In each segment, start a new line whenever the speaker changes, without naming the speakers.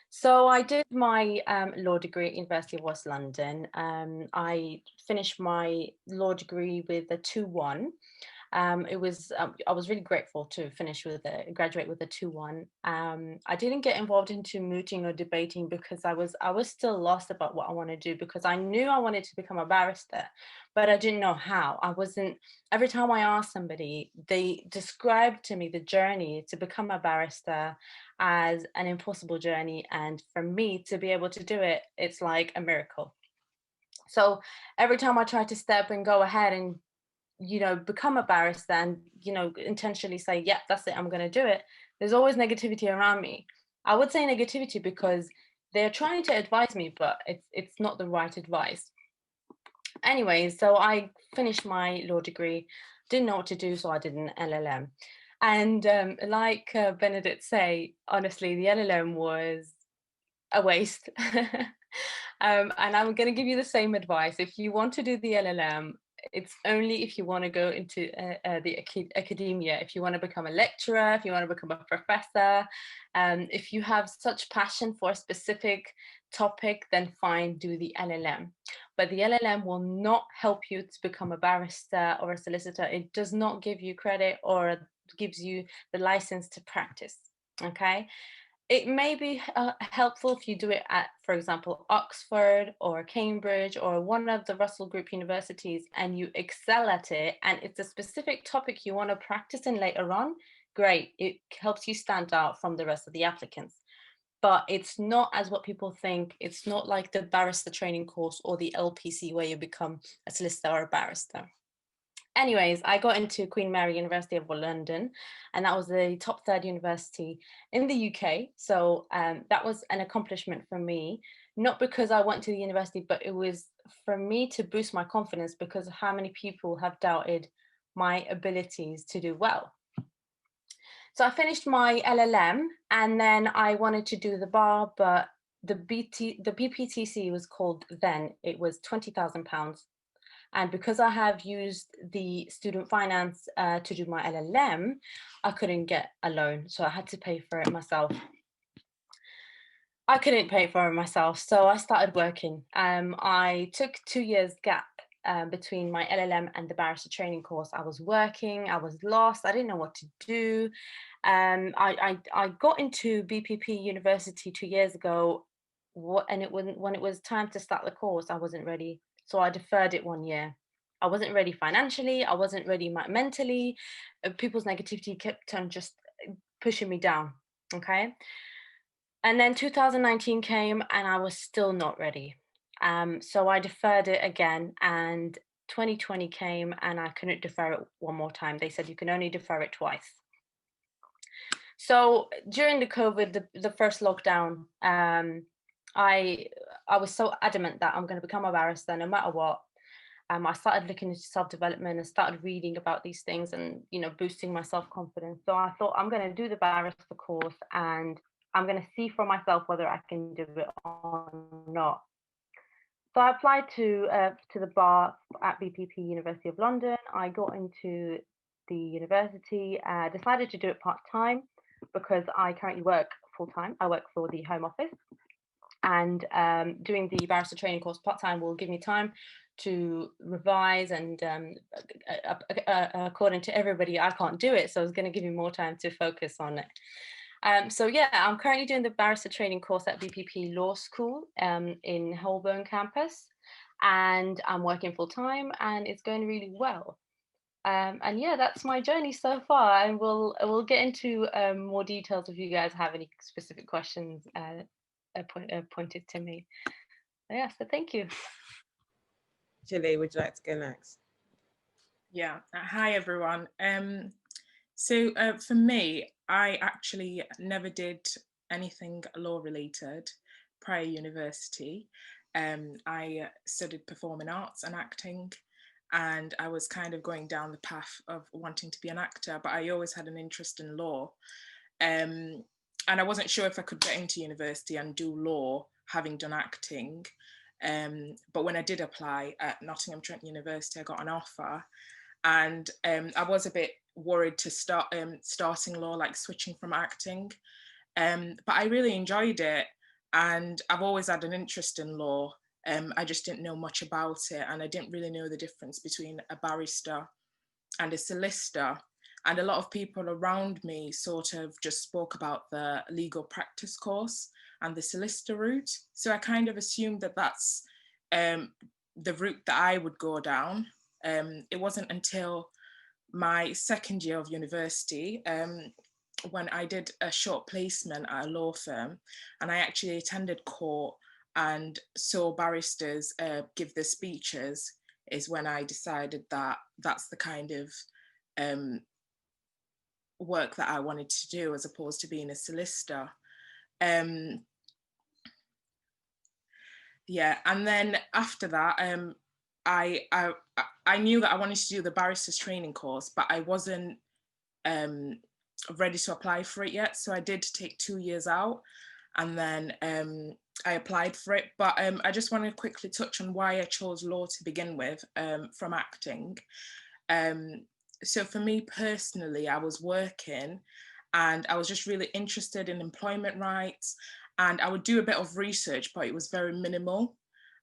So I did my law degree at University of West London. I finished my law degree with a 2-1. I was really grateful to graduate with a 2-1. I didn't get involved into mooting or debating because I was still lost about what I want to do, because I knew I wanted to become a barrister, but I didn't know how. I wasn't Every time I asked somebody, they described to me the journey to become a barrister as an impossible journey, and for me to be able to do it, it's like a miracle. So every time I try to step and go ahead and become a barrister and intentionally say, yeah, that's it, I'm going to do it, there's always negativity around me. I would say negativity because they're trying to advise me, but it's not the right advice. Anyway, so I finished my law degree, didn't know what to do, so I did an LLM. And like Benedict say, honestly, the LLM was a waste. And I'm going to give you the same advice. If you want to do the LLM, it's only if you want to go into the academia, if you want to become a lecturer, if you want to become a professor, if you have such passion for a specific topic, then fine, do the LLM. But the LLM will not help you to become a barrister or a solicitor. It does not give you credit or gives you the license to practice. Okay. It may be helpful if you do it at, for example, Oxford or Cambridge or one of the Russell Group universities, and you excel at it, and it's a specific topic you want to practice in later on. Great, it helps you stand out from the rest of the applicants. But it's not as what people think. It's not like the barrister training course or the LPC where you become a solicitor or a barrister. Anyways, I got into Queen Mary University of London, and that was the top third university in the UK. So that was an accomplishment for me, not because I went to the university, but it was for me to boost my confidence because of how many people have doubted my abilities to do well. So I finished my LLM, and then I wanted to do the bar, but the BPTC was called then, it was £20,000. And because I have used the student finance to do my LLM, I couldn't get a loan. So I had to pay for it myself. I couldn't pay for it myself. So I started working. I took 2 years gap between my LLM and the barrister training course. I was working, I was lost, I didn't know what to do. I got into BPP University 2 years ago, and when it was time to start the course, I wasn't ready. So I deferred it 1 year. I wasn't ready financially, I wasn't ready mentally. People's negativity kept on just pushing me down. Okay. And then 2019 came and I was still not ready. So I deferred it again, and 2020 came and I couldn't defer it one more time. They said you can only defer it twice. So during the COVID, the first lockdown, I was so adamant that I'm going to become a barrister no matter what. I started looking into self-development and started reading about these things and, boosting my self-confidence. So I thought I'm going to do the barrister course and I'm going to see for myself whether I can do it or not. So I applied to the bar at BPP University of London. I got into the university, decided to do it part-time because I currently work full-time. I work for the Home Office, and doing the barrister training course part-time will give me time to revise, and according to everybody, I can't do it, so it's going to give me more time to focus on it. So yeah, I'm currently doing the barrister training course at BPP Law School in Holborn campus, and I'm working full-time, and it's going really well. And yeah, that's my journey so far, and we'll get into more details if you guys have any specific questions pointed to me. Yeah, so thank you.
Chile, would you like to go next?
Yeah. Hi, everyone. So for me, I actually never did anything law related prior university. I studied performing arts and acting, and I was kind of going down the path of wanting to be an actor, but I always had an interest in law. And I wasn't sure if I could get into university and do law, having done acting. But when I did apply at Nottingham Trent University, I got an offer, and I was a bit worried to start starting law, like switching from acting. But I really enjoyed it, and I've always had an interest in law. I just didn't know much about it, and I didn't really know the difference between a barrister and a solicitor. And a lot of people around me sort of just spoke about the legal practice course and the solicitor route. So I kind of assumed that that's the route that I would go down. It wasn't until my second year of university when I did a short placement at a law firm, and I actually attended court and saw barristers give their speeches, is when I decided that that's the kind of work that I wanted to do, as opposed to being a solicitor. Yeah, and then after that, I knew that I wanted to do the barrister's training course, but I wasn't ready to apply for it yet. So I did take 2 years out, and then I applied for it. But I just want to quickly touch on why I chose law to begin with, from acting. So for me personally, I was working and I was just really interested in employment rights, and I would do a bit of research, but it was very minimal.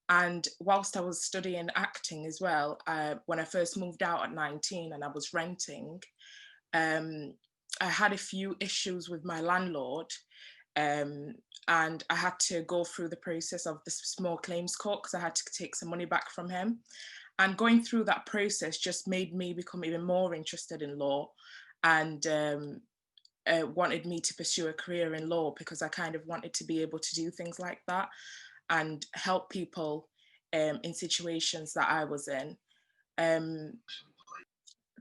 And whilst I was studying acting as well, when I first moved out at 19 and I was renting, I had a few issues with my landlord, and I had to go through the process of the small claims court because I had to take some money back from him. And going through that process just made me become even more interested in law, and wanted me to pursue a career in law, because I kind of wanted to be able to do things like that and help people in situations that I was in.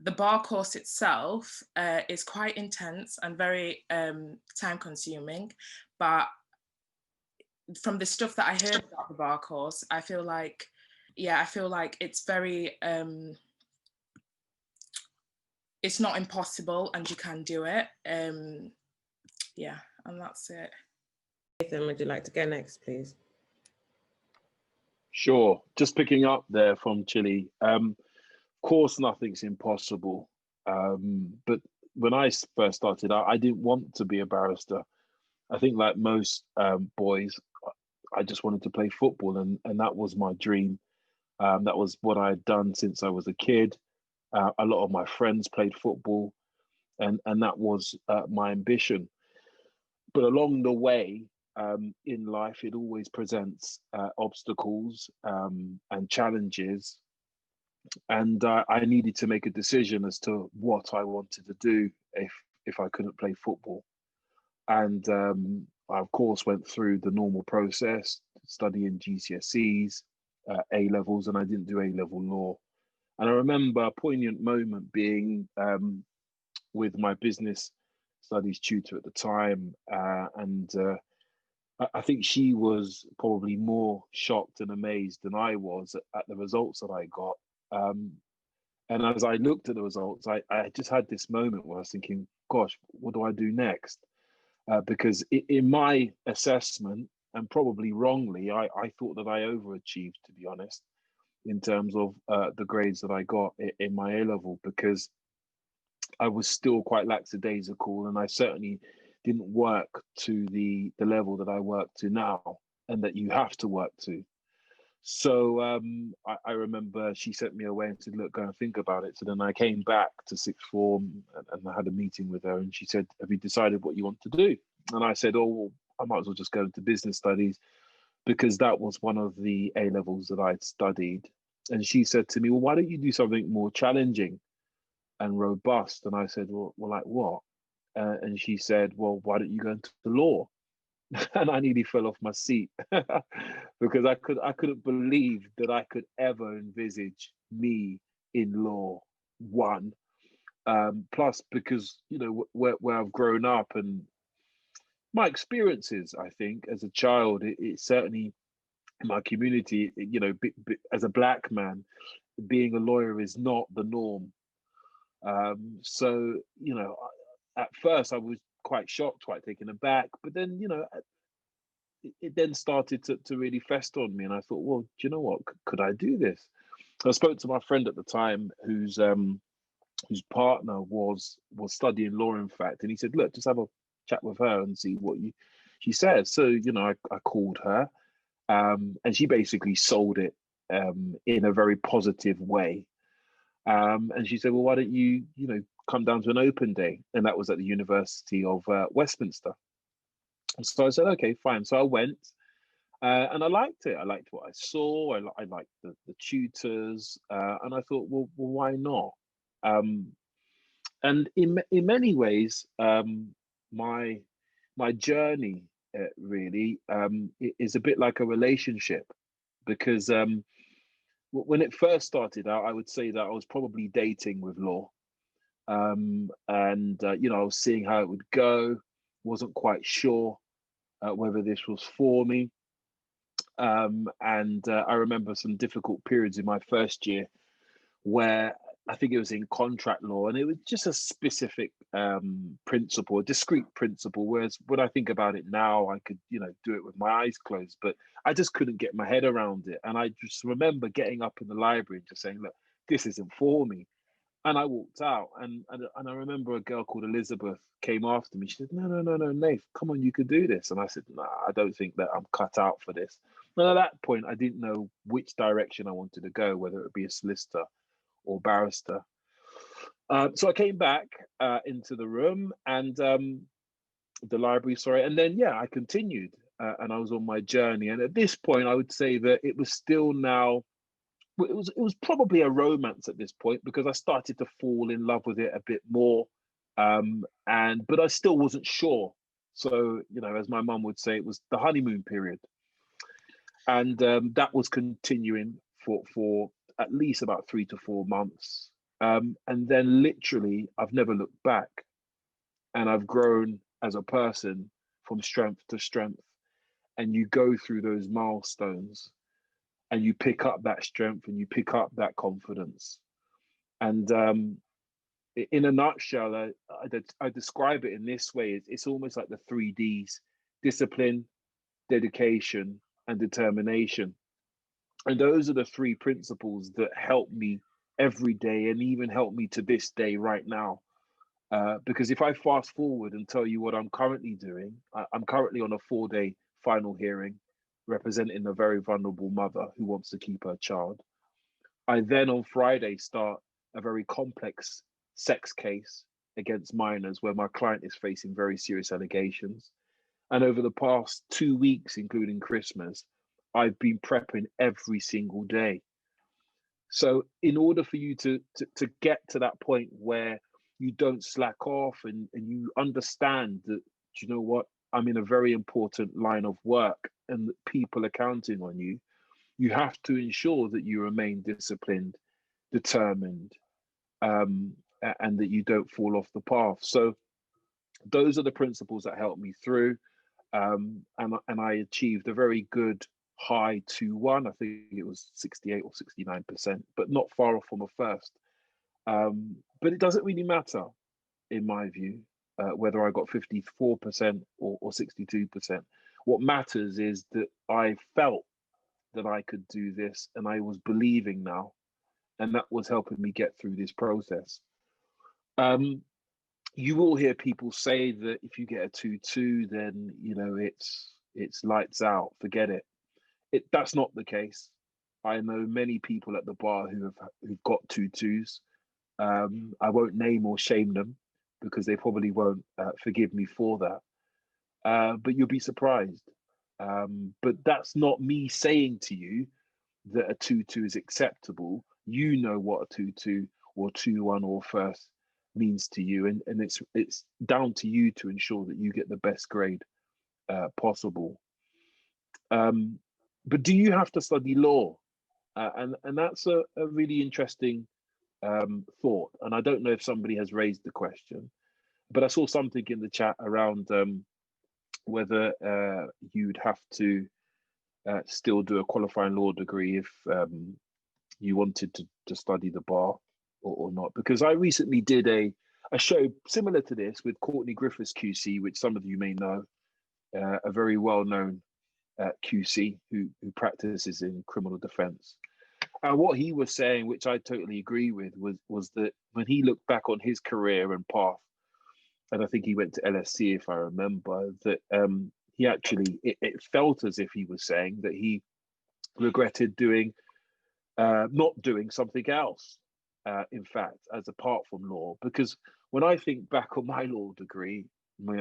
The bar course itself is quite intense and very time consuming, but from the stuff that I heard about the bar course, I feel like it's very it's not impossible and you can do it. Yeah, and that's it.
Nathan, would you like to go next, please?
Sure. Just picking up there from Chile. Of course, nothing's impossible. But when I first started out, I didn't want to be a barrister. I think, like most boys, I just wanted to play football, and that was my dream. That was what I had done since I was a kid. A lot of my friends played football, and that was my ambition. But along the way, in life, it always presents obstacles and challenges. And I needed to make a decision as to what I wanted to do if I couldn't play football. And I, of course, went through the normal process, studying GCSEs, A levels, and I didn't do A level law. And I remember a poignant moment being with my business studies tutor at the time, and I think she was probably more shocked and amazed than I was at the results that I got. And as I looked at the results, I just had this moment where I was thinking, gosh, what do I do next? Because in my assessment, and probably wrongly, I thought that I overachieved, to be honest, in terms of the grades that I got in my A level, because I was still quite lackadaisical, and I certainly didn't work to the level that I work to now, and that you have to work to. So I remember she sent me away and said, look, go and think about it. So then I came back to sixth form, and I had a meeting with her, and she said, have you decided what you want to do? And I said, oh, well, I might as well just go into business studies, because that was one of the A levels that I'd studied. And she said to me, well, why don't you do something more challenging and robust? And I said, well like what? And she said, well, why don't you go into the law? and I nearly fell off my seat because I couldn't believe that I could ever envisage me in law. One, plus because where I've grown up and my experiences, I think as a child, it certainly in my community, as a black man, being a lawyer is not the norm. So at first I was quite shocked, quite taken aback, but then it then started to really fester on me, and I thought, well, do you know what? Could I do this? I spoke to my friend at the time, whose partner was studying law, in fact, and he said, look, just have a chat with her and see what she says. So I called her, and she basically sold it in a very positive way. And she said, well, why don't you come down to an open day? And that was at the University of Westminster. So I said, okay, fine. So I went, and I liked it. I liked what I saw. I liked the tutors, and I thought, well, why not? And in many ways, my journey really is a bit like a relationship, because when it first started out, I would say that I was probably dating with law, and I was seeing how it would go. Wasn't quite sure whether this was for me. And I remember some difficult periods in my first year where I think it was in contract law, and it was just a specific principle, a discrete principle. Whereas when I think about it now, I could, do it with my eyes closed, but I just couldn't get my head around it. And I just remember getting up in the library and just saying, look, this isn't for me. And I walked out, and I remember a girl called Elizabeth came after me. She said, no, Nath, come on, you could do this. And I said, nah, I don't think that I'm cut out for this. And at that point, I didn't know which direction I wanted to go, whether it would be a solicitor or barrister. So I came back into the room and the library, sorry. And then, I continued and I was on my journey. And at this point, I would say that it was still now, it was probably a romance at this point, because I started to fall in love with it a bit more. But I still wasn't sure. So, as my mum would say, it was the honeymoon period. And that was continuing for at least about 3 to 4 months. And then literally, I've never looked back. And I've grown as a person from strength to strength. And you go through those milestones and you pick up that strength and you pick up that confidence. And in a nutshell, I describe it in this way. It's almost like the 3 Ds: discipline, dedication, and determination. And those are the 3 principles that help me every day, and even help me to this day right now. Because if I fast forward and tell you what I'm currently doing, I'm currently on a 4-day final hearing representing a very vulnerable mother who wants to keep her child. I then on Friday start a very complex sex case against minors where my client is facing very serious allegations. And over the past 2 weeks, including Christmas, I've been prepping every single day. So in order for you to get to that point where you don't slack off and you understand that, you know what, I'm in a very important line of work and that people are counting on you, you have to ensure that you remain disciplined, determined, and that you don't fall off the path. So those are the principles that helped me through. And I achieved a very good high 2-1. I think it was 68 or 69%, but not far off from a first. But it doesn't really matter, in my view, whether I got 54% or 62%. What matters is that I felt that I could do this, and I was believing now, and that was helping me get through this process. You will hear people say that if you get a 2-2, then it's lights out, forget it. That's not the case. I know many people at the bar who've got 2-2s. I won't name or shame them because they probably won't forgive me for that. But you'll be surprised. But that's not me saying to you that a 2-2 is acceptable. You know what a 2-2 or 2-1 or first means to you, and it's down to you to ensure that you get the best grade possible. But do you have to study law? And that's a really interesting thought. And I don't know if somebody has raised the question, but I saw something in the chat around whether you'd have to still do a qualifying law degree if you wanted to study the bar or not. Because I recently did a show similar to this with Courtney Griffiths QC, which some of you may know, a very well-known QC who practices in criminal defense. And what he was saying, which I totally agree with, was that when he looked back on his career and path, and I think he went to LSC if I remember, that he actually, it felt as if he was saying that he regretted not doing something else, in fact, as apart from law. Because when I think back on my law degree,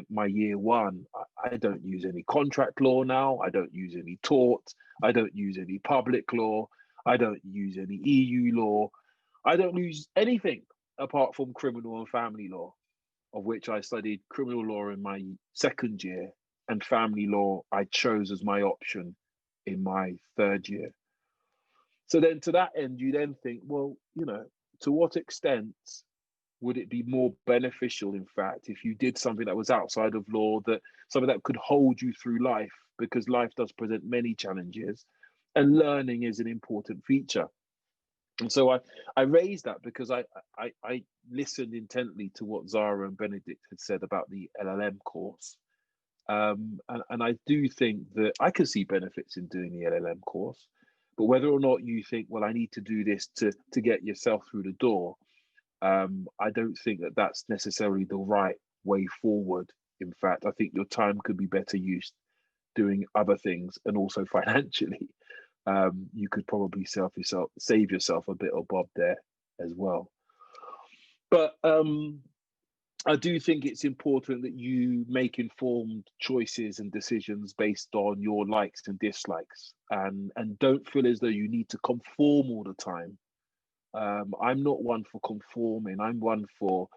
my year one, I don't use any contract law now. I don't use any tort. I don't use any public law. I don't use any EU law. I don't use anything apart from criminal and family law, of which I studied criminal law in my second year, and family law I chose as my option in my third year. So then to that end, you then think, well, to what extent would it be more beneficial, in fact, if you did something that was outside of law, that something that could hold you through life, because life does present many challenges and learning is an important feature. And so I raised that because I listened intently to what Zara and Benedicte had said about the LLM course. And I do think that I can see benefits in doing the LLM course, but whether or not you think, well, I need to do this to get yourself through the door, I don't think that that's necessarily the right way forward. In fact, I think your time could be better used doing other things, and also financially. You could probably save yourself a bit of bob there as well. But I do think it's important that you make informed choices and decisions based on your likes and dislikes, and don't feel as though you need to conform all the time. I'm not one for conforming. I'm one for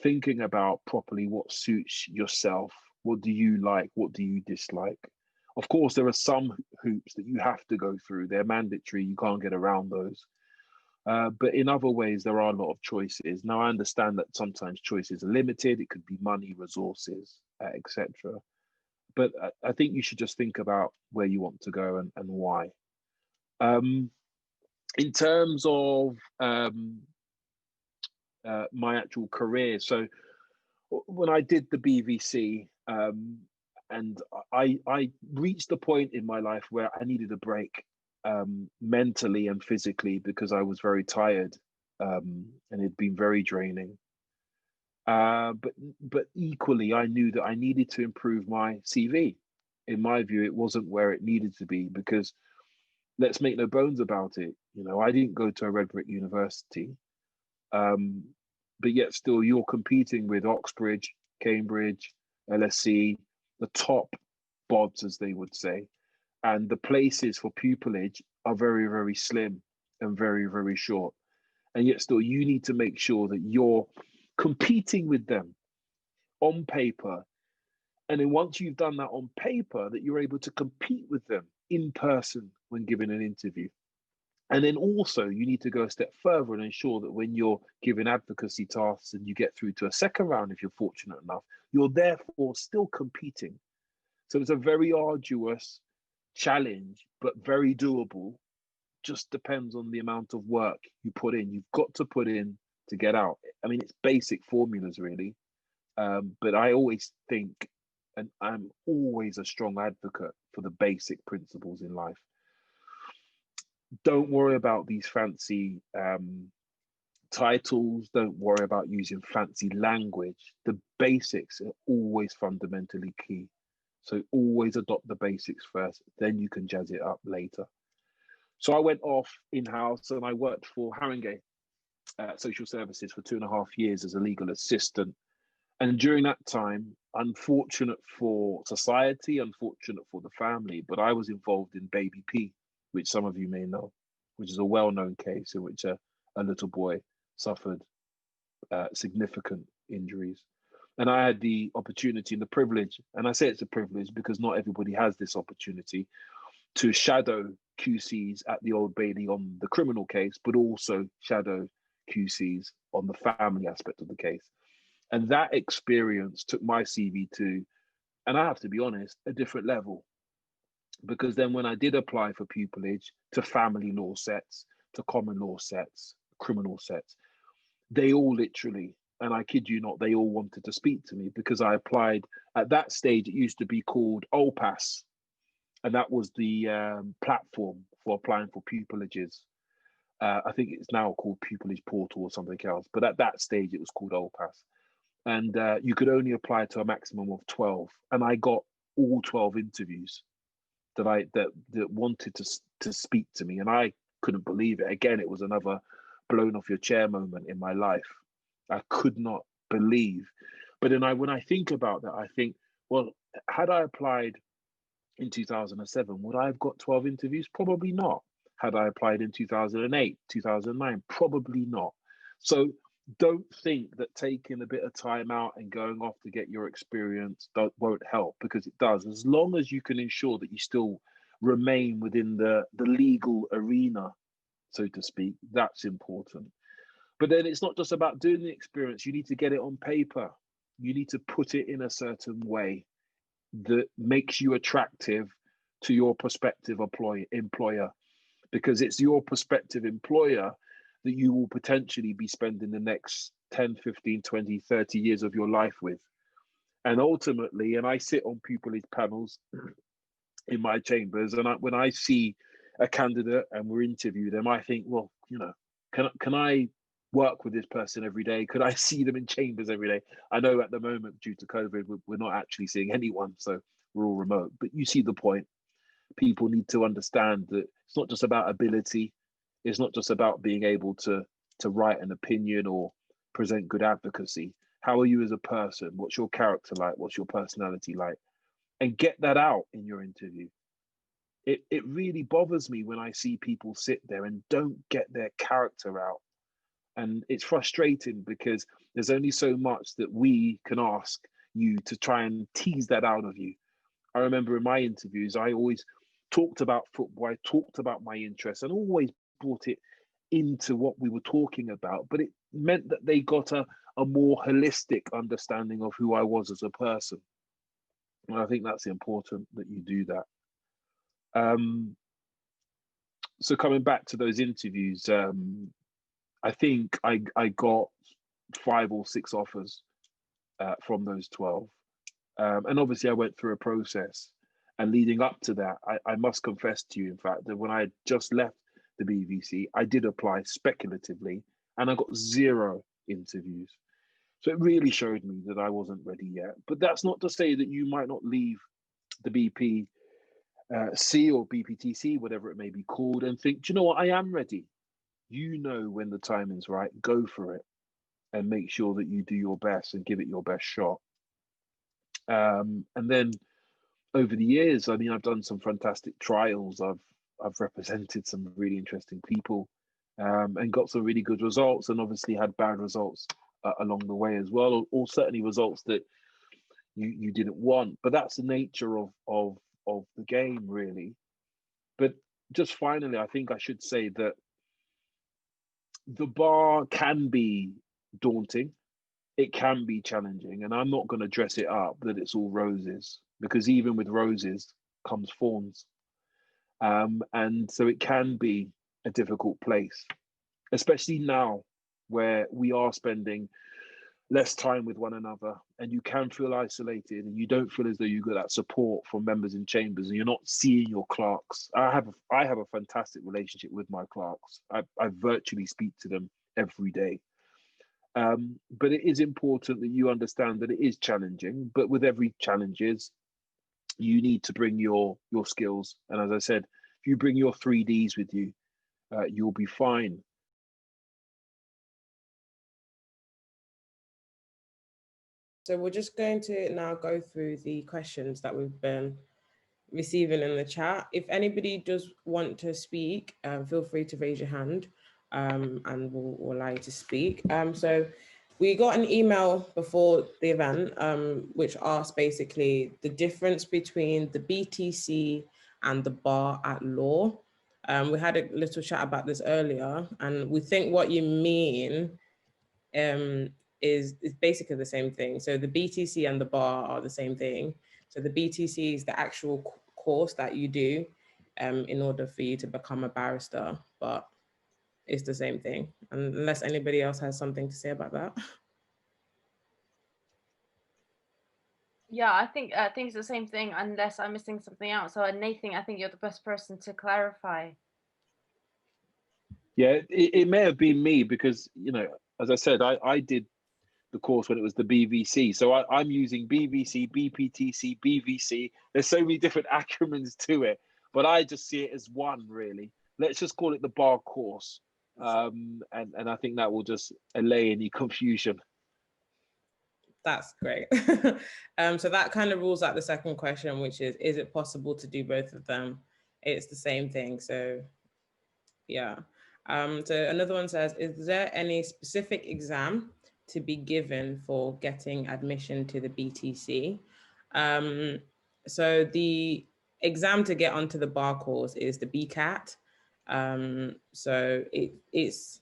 thinking about properly what suits yourself. What do you like? What do you dislike? Of course, there are some hoops that you have to go through. They're mandatory. You can't get around those. But in other ways, there are a lot of choices. Now, I understand that sometimes choices are limited. It could be money, resources, etc. But I think you should just think about where you want to go and why. In terms of my actual career, so when I did the BVC, and I reached a point in my life where I needed a break, mentally and physically, because I was very tired, and it'd been very draining. But equally, I knew that I needed to improve my CV. In my view, it wasn't where it needed to be, because let's make no bones about it. I didn't go to a red brick university, but yet still you're competing with Oxbridge, Cambridge, LSE, the top bods, as they would say, and the places for pupillage are very, very slim and very, very short. And yet still you need to make sure that you're competing with them on paper. And then once you've done that on paper, that you're able to compete with them in person when given an interview. And then also you need to go a step further and ensure that when you're given advocacy tasks and you get through to a second round, if you're fortunate enough, you're therefore still competing. So it's a very arduous challenge, but very doable. Just depends on the amount of work you put in. You've got to put in to get out. I mean, it's basic formulas really. But I always think, and I'm always a strong advocate for the basic principles in life. Don't worry about these fancy titles. Don't worry about using fancy language. The basics are always fundamentally key. So always adopt the basics first, then you can jazz it up later. So I went off in-house and I worked for Haringey Social Services for 2.5 years as a legal assistant. And during that time, unfortunate for society, unfortunate for the family, but I was involved in Baby P, which some of you may know, which is a well-known case in which a little boy suffered significant injuries. And I had the opportunity and the privilege, and I say it's a privilege because not everybody has this opportunity, to shadow QCs at the Old Bailey on the criminal case, but also shadow QCs on the family aspect of the case. And that experience took my CV to, and I have to be honest, a different level. Because then when I did apply for pupillage to family law sets, to common law sets, criminal sets, they all literally, and I kid you not, they all wanted to speak to me because I applied at that stage. It used to be called OPAS, and that was the platform for applying for pupillages. I think it's now called Pupillage Portal or something else, but at that stage it was called OPAS. And you could only apply to a maximum of 12. And I got all 12 interviews that wanted to speak to me, and I couldn't believe it. Again, it was another blown off your chair moment in my life. I could not believe. But then when I think about that, I think, well, had I applied in 2007, would I have got 12 interviews? Probably not. Had I applied in 2008, 2009? Probably not. So don't think that taking a bit of time out and going off to get your experience won't help, because it does. As long as you can ensure that you still remain within the legal arena, so to speak, that's important. But then it's not just about doing the experience. You need to get it on paper. You need to put it in a certain way that makes you attractive to your prospective employer, because it's your prospective employer that you will potentially be spending the next 10, 15, 20, 30 years of your life with. And ultimately, and I sit on pupillage panels in my chambers, and when I see a candidate and we're interviewing them, I think, well, can I work with this person every day? Could I see them in chambers every day? I know at the moment, due to COVID, we're not actually seeing anyone, so we're all remote. But you see the point. People need to understand that it's not just about ability. It's not just about being able to write an opinion or present good advocacy. How are you as a person? What's your character like? What's your personality like? And get that out in your interview. It really bothers me when I see people sit there and don't get their character out. And it's frustrating because there's only so much that we can ask you to try and tease that out of you. I remember in my interviews, I always talked about football, I talked about my interests, and always brought it into what we were talking about. But it meant that they got a more holistic understanding of who I was as a person. And I think that's important that you do that. So coming back to those interviews, I think I got 5 or 6 offers from those 12. And obviously I went through a process. And leading up to that, I must confess to you, in fact, that when I had just left the BVC, I did apply speculatively and I got 0 interviews. So it really showed me that I wasn't ready yet. But that's not to say that you might not leave the BPC or BPTC, whatever it may be called, and think, do you know what, I am ready. You know when the timing's right, go for it and make sure that you do your best and give it your best shot. And then over the years, I mean, I've done some fantastic trials. I've represented some really interesting people and got some really good results, and obviously had bad results along the way as well, or certainly results that you didn't want. But that's the nature of the game, really. But just finally, I think I should say that the bar can be daunting. It can be challenging, and I'm not going to dress it up that it's all roses, because even with roses comes thorns. And so it can be a difficult place, especially now where we are spending less time with one another, and you can feel isolated and you don't feel as though you got that support from members in chambers, and you're not seeing your clerks. I have a fantastic relationship with my clerks. I virtually speak to them every day. But it is important that you understand that it is challenging, but with every challenges, you need to bring your skills. And as I said, if you bring your 3Ds with you, you'll be fine.
So we're just going to now go through the questions that we've been receiving in the chat. If anybody does want to speak, feel free to raise your hand and we'll allow you to speak. So We got an email before the event, which asked basically the difference between the BTC and the bar at law. We had a little chat about this earlier, and we think what you mean is basically the same thing. So the BTC and the bar are the same thing. So the BTC is the actual course that you do in order for you to become a barrister, but it's the same thing. Unless anybody else has something to say about that.
Yeah, I think it's the same thing, unless I'm missing something out. So Nathan, I think you're the best person to clarify.
Yeah, it may have been me because, you know, as I said, I did the course when it was the BVC. So I'm using BVC, BPTC, BVC. There's so many different acronyms to it, but I just see it as one, really. Let's just call it the bar course. And I think that will just allay any confusion.
That's great. So that kind of rules out the second question, which is it possible to do both of them? It's the same thing. So yeah. So another one says, is there any specific exam to be given for getting admission to the BTC? So the exam to get onto the bar course is the BCAT. So it's,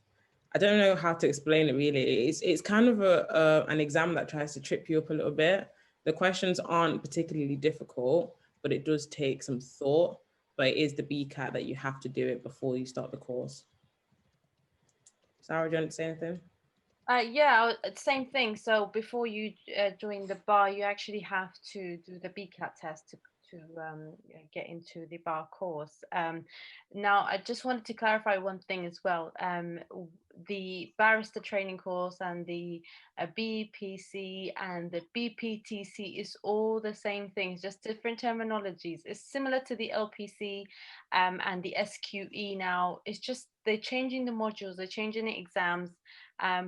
I don't know how to explain it really. It's kind of an exam that tries to trip you up a little bit. The questions aren't particularly difficult, but it does take some thought. But it is the BCAT that you have to do it before you start the course. Sarah, do you want to say anything?
Yeah, same thing. So before you join the bar, you actually have to do the BCAT test to get into the bar course. Now, I just wanted to clarify one thing as well. The barrister training course and the BPC and the BPTC is all the same thing, it's just different terminologies. It's similar to the LPC and the SQE now. It's just they're changing the modules, they're changing the exams.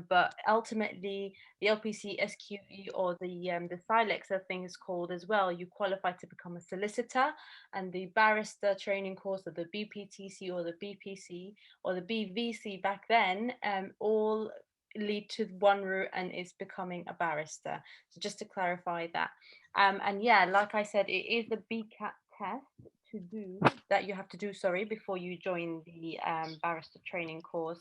But ultimately, the LPC, SQE, or the SILEX, I think is called as well, you qualify to become a solicitor, and the barrister training course, or the BPTC, or the BPC, or the BVC back then, all lead to one route, and it's becoming a barrister. So just to clarify that. And yeah, like I said, it is the BCAT test to do that you have to do, before you join the barrister training course.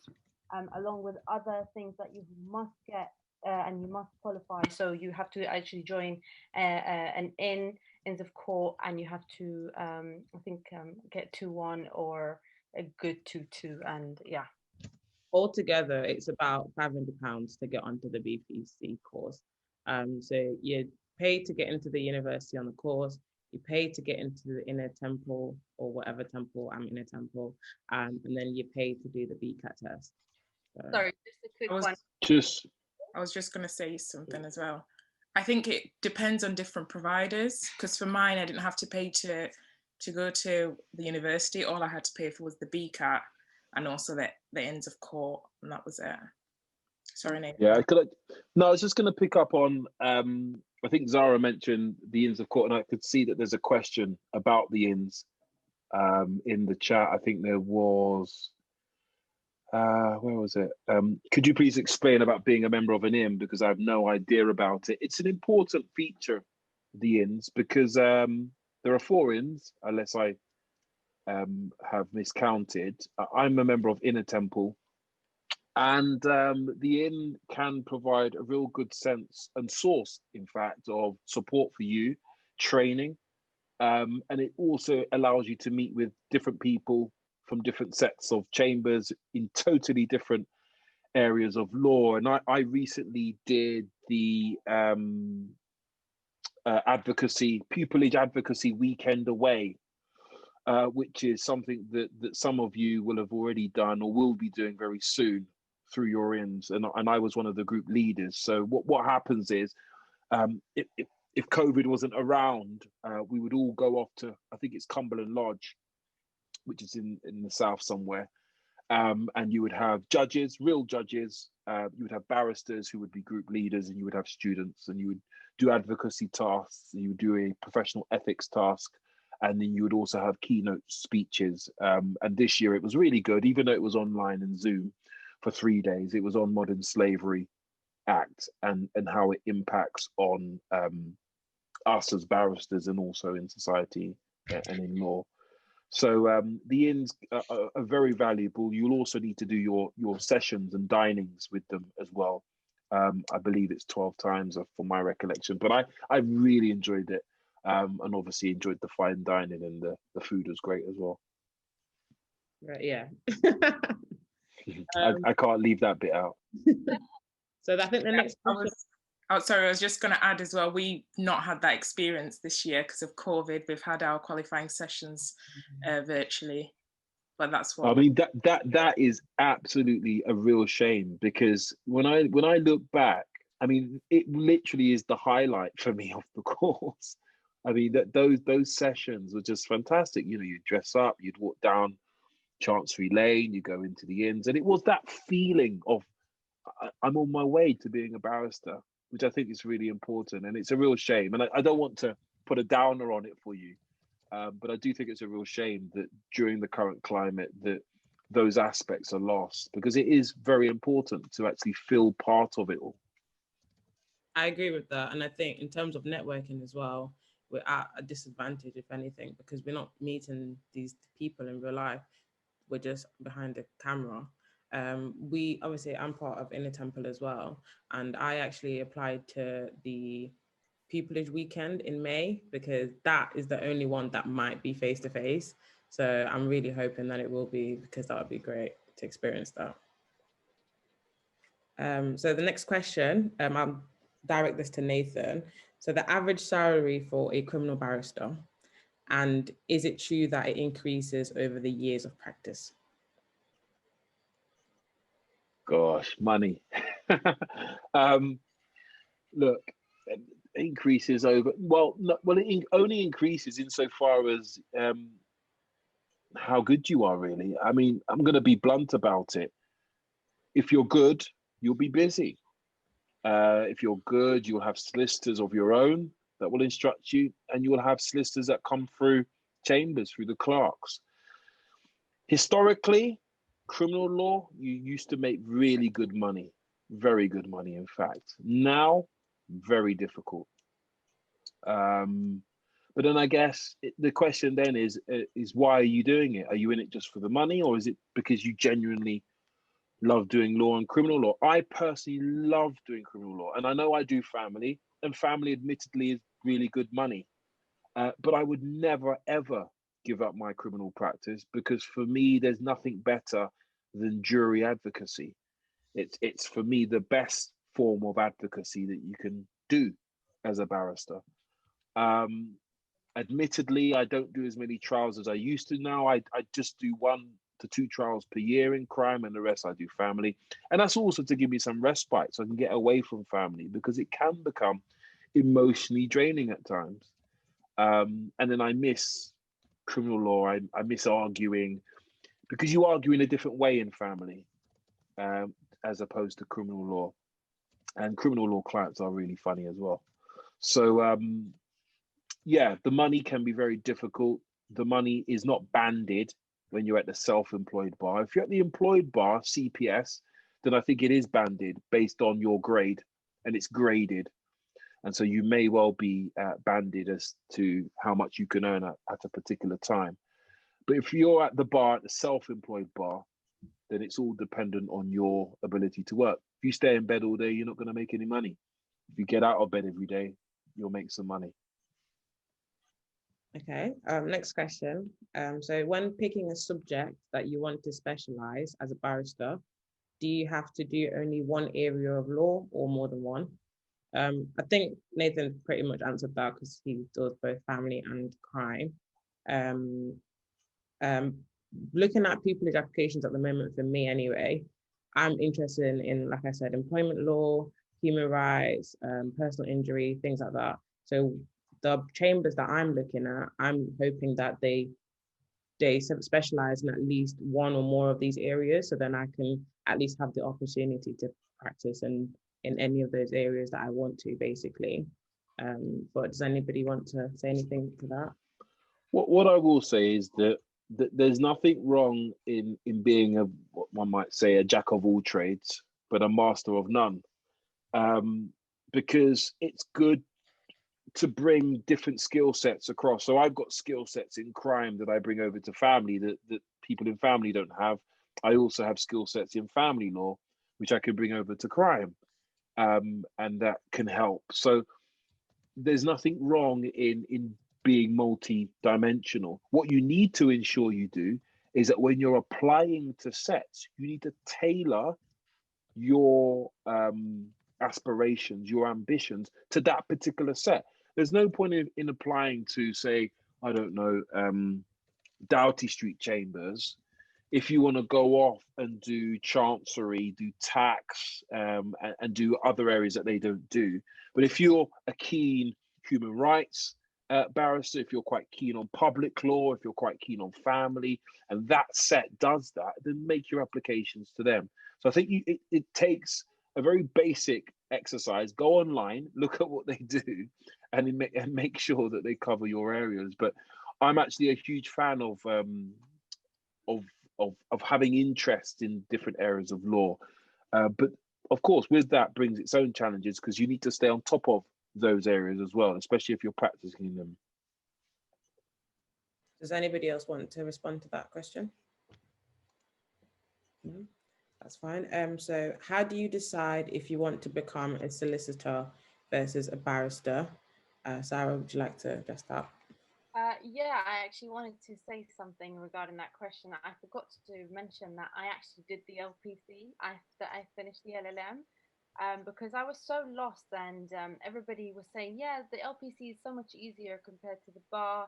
Along with other things that you must get and you must qualify. So you have to actually join an Inns of Court, and you have to, I think, get 2-1 or a good 2-2, and yeah.
Altogether, it's about £500 to get onto the BPC course. So you pay to get into the university on the course, you pay to get into the inner temple or whatever temple, I'm in a temple, and then you pay to do the BCAT test.
Sorry, just a quick one.
I was just going to say something as well. I think it depends on different providers, because for mine, I didn't have to pay to go to the university. All I had to pay for was the BCAT and also the Inns of Court, and that was it. Sorry, Nathan.
Yeah, I was just going to pick up on, I think Zara mentioned the Inns of Court, and I could see that there's a question about the Inns in the chat. I think there was, where was it? Could you please explain about being a member of an inn, because I have no idea about it. It's an important feature, the Inns, because there are 4 inns, unless I have miscounted. I'm a member of Inner Temple, and the inn can provide a real good sense and source, in fact, of support for you, training, and it also allows you to meet with different people from different sets of chambers in totally different areas of law. And I recently did the pupillage advocacy weekend away, which is something that some of you will have already done or will be doing very soon through your inns. And I was one of the group leaders. So what happens is, if COVID wasn't around, we would all go off to, I think it's Cumberland Lodge, which is in the south somewhere. And you would have judges, real judges, you would have barristers who would be group leaders, and you would have students, and you would do advocacy tasks, and you would do a professional ethics task, and then you would also have keynote speeches. And this year it was really good, even though it was online and Zoom for 3 days. It was on modern slavery. Act and how it impacts on us as barristers and also in society and in law. So the inns are very valuable. You'll also need to do your sessions and dinings with them as well. I believe it's 12 times from my recollection, but I really enjoyed it, and obviously enjoyed the fine dining, and the food was great as well.
Right, yeah.
I can't leave that bit out.
So I think the next question.
I was just going to add as well, we've not had that experience this year because of COVID. We've had our qualifying sessions virtually, but that's what.
I mean, that is absolutely a real shame, because when I look back, I mean, it literally is the highlight for me of the course. I mean, that those sessions were just fantastic. You know, you'd dress up, you'd walk down Chancery Lane, you go into the inns, and it was that feeling of I'm on my way to being a barrister, which I think is really important. And it's a real shame. And I don't want to put a downer on it for you, but I do think it's a real shame that during the current climate that those aspects are lost, because it is very important to actually feel part of it all.
I agree with that. And I think in terms of networking as well, we're at a disadvantage, if anything, because we're not meeting these people in real life. We're just behind the camera. We obviously, I'm part of Inner Temple as well, and I actually applied to the pupillage weekend in May, because that is the only one that might be face to face. So I'm really hoping that it will be, because that would be great to experience that. So the next question, I'll direct this to Nathan. So the average salary for a criminal barrister, and is it true that it increases over the years of practice?
Gosh, money. Look, increases over, it only increases insofar as how good you are, really. I mean, I'm going to be blunt about it. If you're good, you'll be busy. If you're good, you'll have solicitors of your own that will instruct you, and you will have solicitors that come through chambers, through the clerks. Historically, criminal law, you used to make really good money, very good money, in fact. Now, very difficult. But then I guess the question then is why are you doing it? Are you in it just for the money, or is it because you genuinely love doing law and criminal law? I personally love doing criminal law, and I know I do family, and family admittedly is really good money. But I would never, ever give up my criminal practice, because for me, there's nothing better than jury advocacy. It's for me the best form of advocacy that you can do as a barrister. Admittedly, I don't do as many trials as I used to now. I just do 1 to 2 trials per year in crime, and the rest I do family. And that's also to give me some respite so I can get away from family, because it can become emotionally draining at times. And then I miss criminal law. I miss arguing, because you argue in a different way in family as opposed to criminal law. And criminal law clients are really funny as well. So yeah, the money can be very difficult. The money is not banded when you're at the self-employed bar. If you're at the employed bar, CPS, then I think it is banded based on your grade, and it's graded. And so you may well be banded as to how much you can earn at a particular time. But if you're at the bar, at the self-employed bar, then it's all dependent on your ability to work. If you stay in bed all day, you're not going to make any money. If you get out of bed every day, you'll make some money.
Okay, next question. So when picking a subject that you want to specialize as a barrister, do you have to do only one area of law or more than one? I think Nathan pretty much answered that, because he does both family and crime. Looking at pupillage applications at the moment, for me anyway, I'm interested in, like I said, employment law, human rights, personal injury, things like that. So the chambers that I'm looking at, I'm hoping that they specialize in at least one or more of these areas, so then I can at least have the opportunity to practice in any of those areas that I want to, basically. But does anybody want to say anything to that?
What I will say is that there's nothing wrong in being what one might say a jack of all trades, but a master of none. because it's good to bring different skill sets across. So I've got skill sets in crime that I bring over to family that people in family don't have. I also have skill sets in family law, which I can bring over to crime, and that can help. So there's nothing wrong in being multi-dimensional. What you need to ensure you do is that when you're applying to sets, you need to tailor your aspirations, your ambitions to that particular set. There's no point in applying to, say, I don't know, Doughty Street Chambers, if you want to go off and do chancery, do tax, and do other areas that they don't do. But if you're a keen human rights barrister, if you're quite keen on public law, if you're quite keen on family, and that set does that, then make your applications to them. So I think it takes a very basic exercise. Go online, look at what they do, and make sure that they cover your areas. But I'm actually a huge fan of having interest in different areas of law. But of course, with that brings its own challenges, because you need to stay on top of those areas as well, especially if you're practicing them.
Does anybody else want to respond to that question? No, that's fine. So how do you decide if you want to become a solicitor versus a barrister? Sarah, would you like to address that?
Yeah, I actually wanted to say something regarding that question. I forgot to mention that I actually did the LPC after I finished the LLM, because I was so lost, and everybody was saying, yeah, the LPC is so much easier compared to the bar.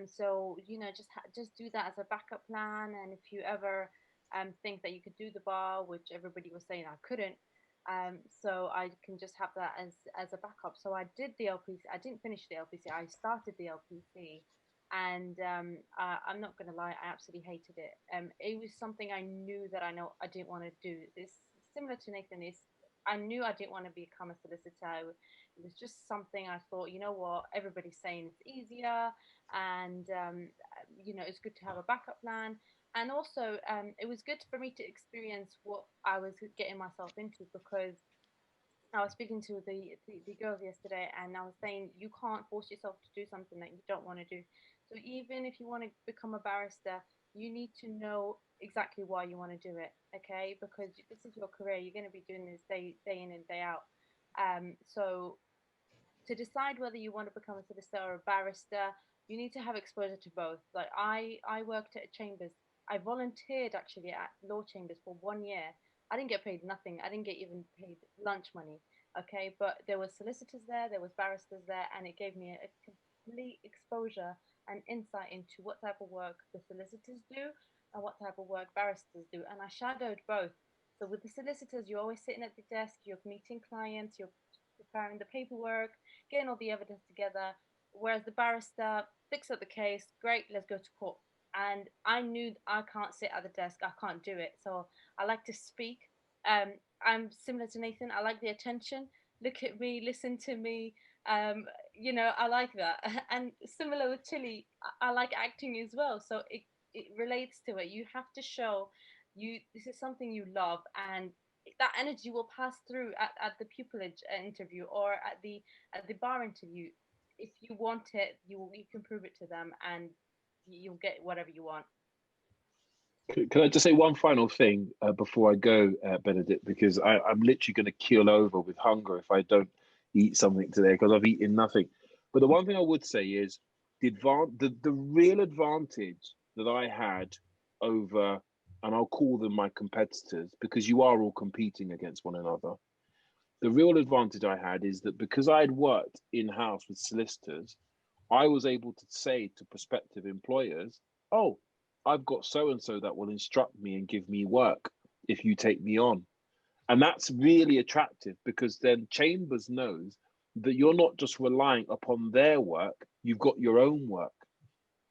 So, you know, just do that as a backup plan. And if you ever think that you could do the bar, which everybody was saying I couldn't, so I can just have that as a backup. So I did the LPC. I didn't finish the LPC. I started the LPC, and I'm not gonna lie, I absolutely hated it. It was something I knew that I didn't want to do. It's similar to Nathan. I knew I didn't want to become a solicitor. It was just something I thought, you know what, everybody's saying it's easier, and you know, it's good to have a backup plan. And also, it was good for me to experience what I was getting myself into, because I was speaking to the girls yesterday, and I was saying you can't force yourself to do something that you don't want to do. So even if you want to become a barrister, you need to know exactly why you want to do it, okay? Because this is your career. You're going to be doing this day in and day out. So to decide whether you want to become a solicitor or a barrister, you need to have exposure to both. Like I worked at Chambers. I volunteered actually at law chambers for 1 year. I didn't get paid nothing. I didn't get even paid lunch money. Okay, but there was solicitors there was barristers there, and it gave me a complete exposure and insight into what type of work the solicitors do and what type of work barristers do. And I shadowed both. So with the solicitors, you're always sitting at the desk, you're meeting clients, you're preparing the paperwork, getting all the evidence together. Whereas the barrister picks up the case, great, let's go to court. And I knew I can't sit at the desk, I can't do it. So I like to speak. I'm similar to Nathan. I like the attention. Look at me, listen to me. You know, I like that. And similar with Chilly, I like acting as well. So it relates to it. You have to show this is something you love, and that energy will pass through at the pupillage interview or at the bar interview. If you want it, you can prove it to them, and you'll get whatever you want.
Can I just say one final thing before I go, Benedict? Because I'm literally going to keel over with hunger if I don't eat something today, because I've eaten nothing. But the one thing I would say is the real advantage that I had over, and I'll call them my competitors, because you are all competing against one another. The real advantage I had is that because I had worked in-house with solicitors, I was able to say to prospective employers, oh, I've got so-and-so that will instruct me and give me work if you take me on. And that's really attractive, because then Chambers knows that you're not just relying upon their work, you've got your own work.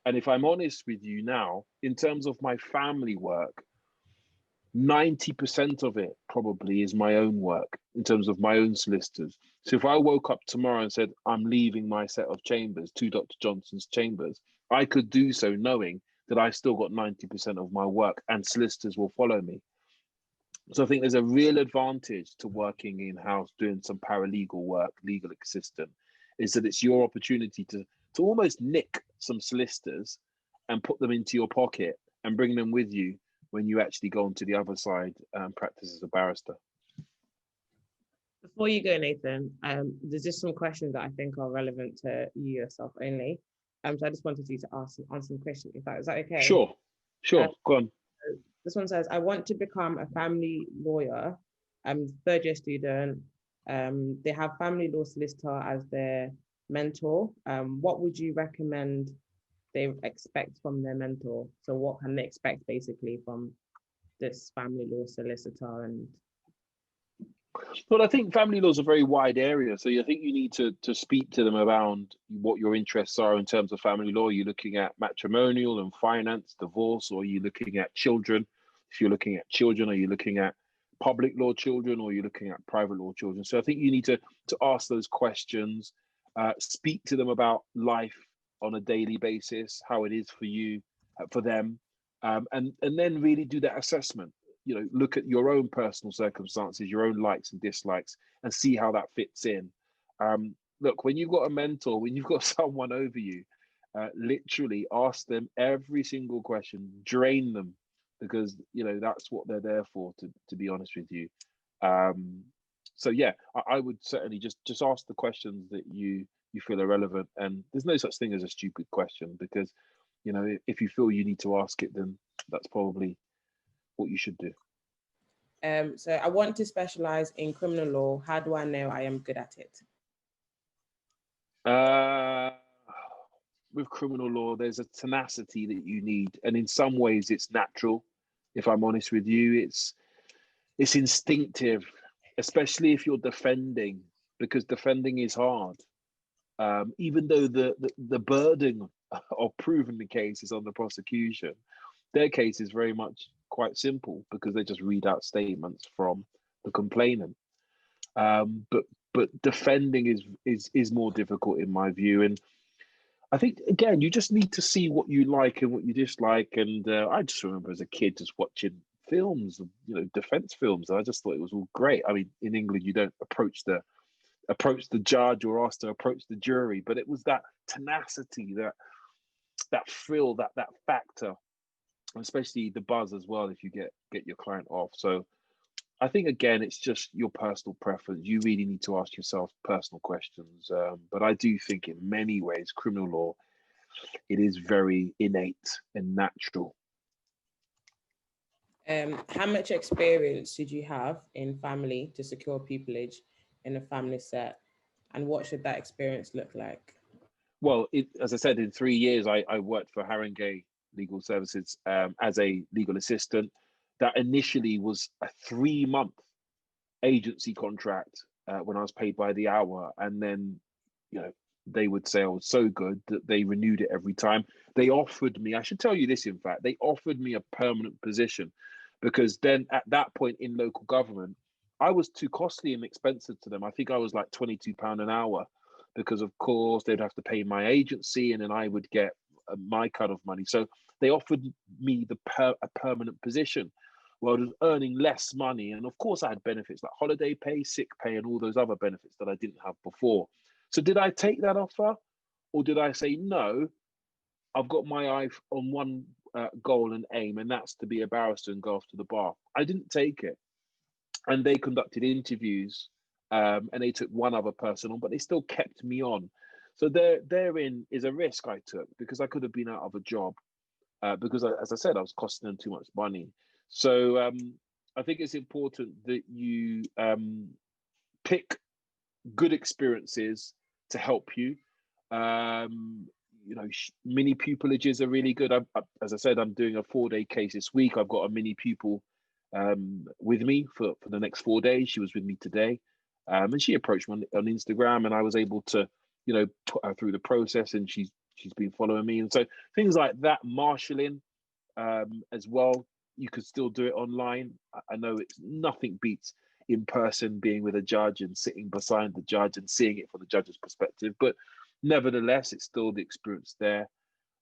And if I'm honest with you now, in terms of my family work, 90% of it probably is my own work in terms of my own solicitors. So if I woke up tomorrow and said, I'm leaving my set of chambers to Dr. Johnson's chambers, I could do so knowing that I've still got 90% of my work and solicitors will follow me. So I think there's a real advantage to working in-house, doing some paralegal work, legal assistant, is that it's your opportunity to almost nick some solicitors and put them into your pocket and bring them with you when you actually go onto the other side and practice as a barrister.
Before you go, Nathan, there's just some questions that I think are relevant to you yourself only. So I just wanted you to answer some questions. Is that okay?
Sure, go on.
This one says, I want to become a family lawyer. I'm a third-year student. They have family law solicitor as their mentor. What would you recommend they expect from their mentor? So what can they expect basically from this family law solicitor? And
well, I think family law is a very wide area, so I think you need to speak to them around what your interests are in terms of family law. Are you looking at matrimonial and finance, divorce, or are you looking at children? If you're looking at children, are you looking at public law children, or are you looking at private law children? So I think you need to ask those questions, speak to them about life on a daily basis, how it is for you, for them, and then really do that assessment. You know, look at your own personal circumstances, your own likes and dislikes, and see how that fits in. Look, when you've got a mentor, when you've got someone over you, literally ask them every single question, drain them, because you know that's what they're there for. To be honest with you, so yeah, I would certainly just ask the questions that you feel are relevant, and there's no such thing as a stupid question, because you know if you feel you need to ask it, then that's probably what you should do.
So I want to specialize in criminal law. How do I know I am good at it?
With criminal law, there's a tenacity that you need, and in some ways it's natural. If I'm honest with you, it's instinctive, especially if you're defending, because defending is hard. Even though the burden of proving the case is on the prosecution, their case is very much quite simple because they just read out statements from the complainant. But defending is more difficult in my view, and I think again you just need to see what you like and what you dislike. And I just remember as a kid just watching films, you know, defense films. And I just thought it was all great. I mean, in England you don't approach the judge or ask to approach the jury, but it was that tenacity, that thrill, that factor, especially the buzz as well if you get your client off. So I think again it's just your personal preference. You really need to ask yourself personal questions, but I do think in many ways criminal law, it is very innate and natural.
How much experience did you have in family to secure pupillage in a family set, and what should that experience look like?
Well, as I said, in 3 years I worked for Haringey Legal Services as a legal assistant. That initially was a 3-month agency contract when I was paid by the hour, and then you know they would say I was so good that they renewed it every time. They offered me, I should tell you this, in fact, they offered me a permanent position, because then at that point in local government, I was too costly and expensive to them. I think I was like £22 an hour, because of course they'd have to pay my agency and then I would get my cut of money. So they offered me a permanent position. Well, I was earning less money, and of course I had benefits like holiday pay, sick pay, and all those other benefits that I didn't have before. So did I take that offer, or did I say, no, I've got my eye on one goal and aim, and that's to be a barrister and go off to the bar? I didn't take it. And they conducted interviews, and they took one other person on, but they still kept me on. So therein is a risk I took, because I could have been out of a job, because as I said, I was costing them too much money. So I think it's important that you pick good experiences to help you. You know, mini pupillages are really good. As I said, I'm doing a 4-day case this week. I've got a mini pupil with me for the next 4 days. She was with me today, and she approached me on Instagram, and I was able to, you know, put her through the process, and she's been following me. And so things like that, marshalling as well, you could still do it online. I know it's nothing beats in person, being with a judge and sitting beside the judge and seeing it from the judge's perspective, but nevertheless it's still the experience there.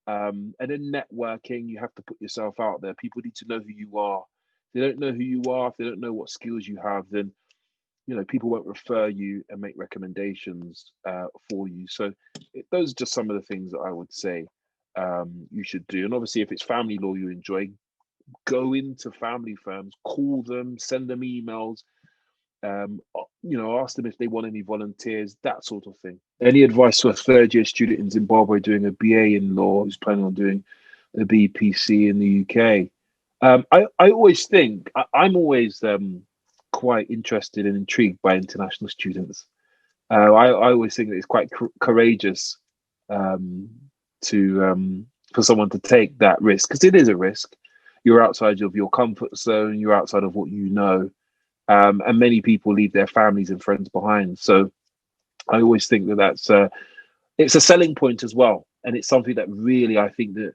And in networking, you have to put yourself out there. People need to know who you are. If they don't know who you are, if they don't know what skills you have, then people won't refer you and make recommendations for you. So those are just some of the things that I would say you should do. And obviously, if it's family law you enjoy, go into family firms, call them, send them emails, ask them if they want any volunteers, that sort of thing. Any advice to a third-year student in Zimbabwe doing a BA in law who's planning on doing a BPC in the UK? I always think I'm always quite interested and intrigued by international students. I always think that it's quite courageous for someone to take that risk, because it is a risk. You're outside of your comfort zone. You're outside of what you know. And many people leave their families and friends behind. So I always think that it's a selling point as well. And it's something that really, I think that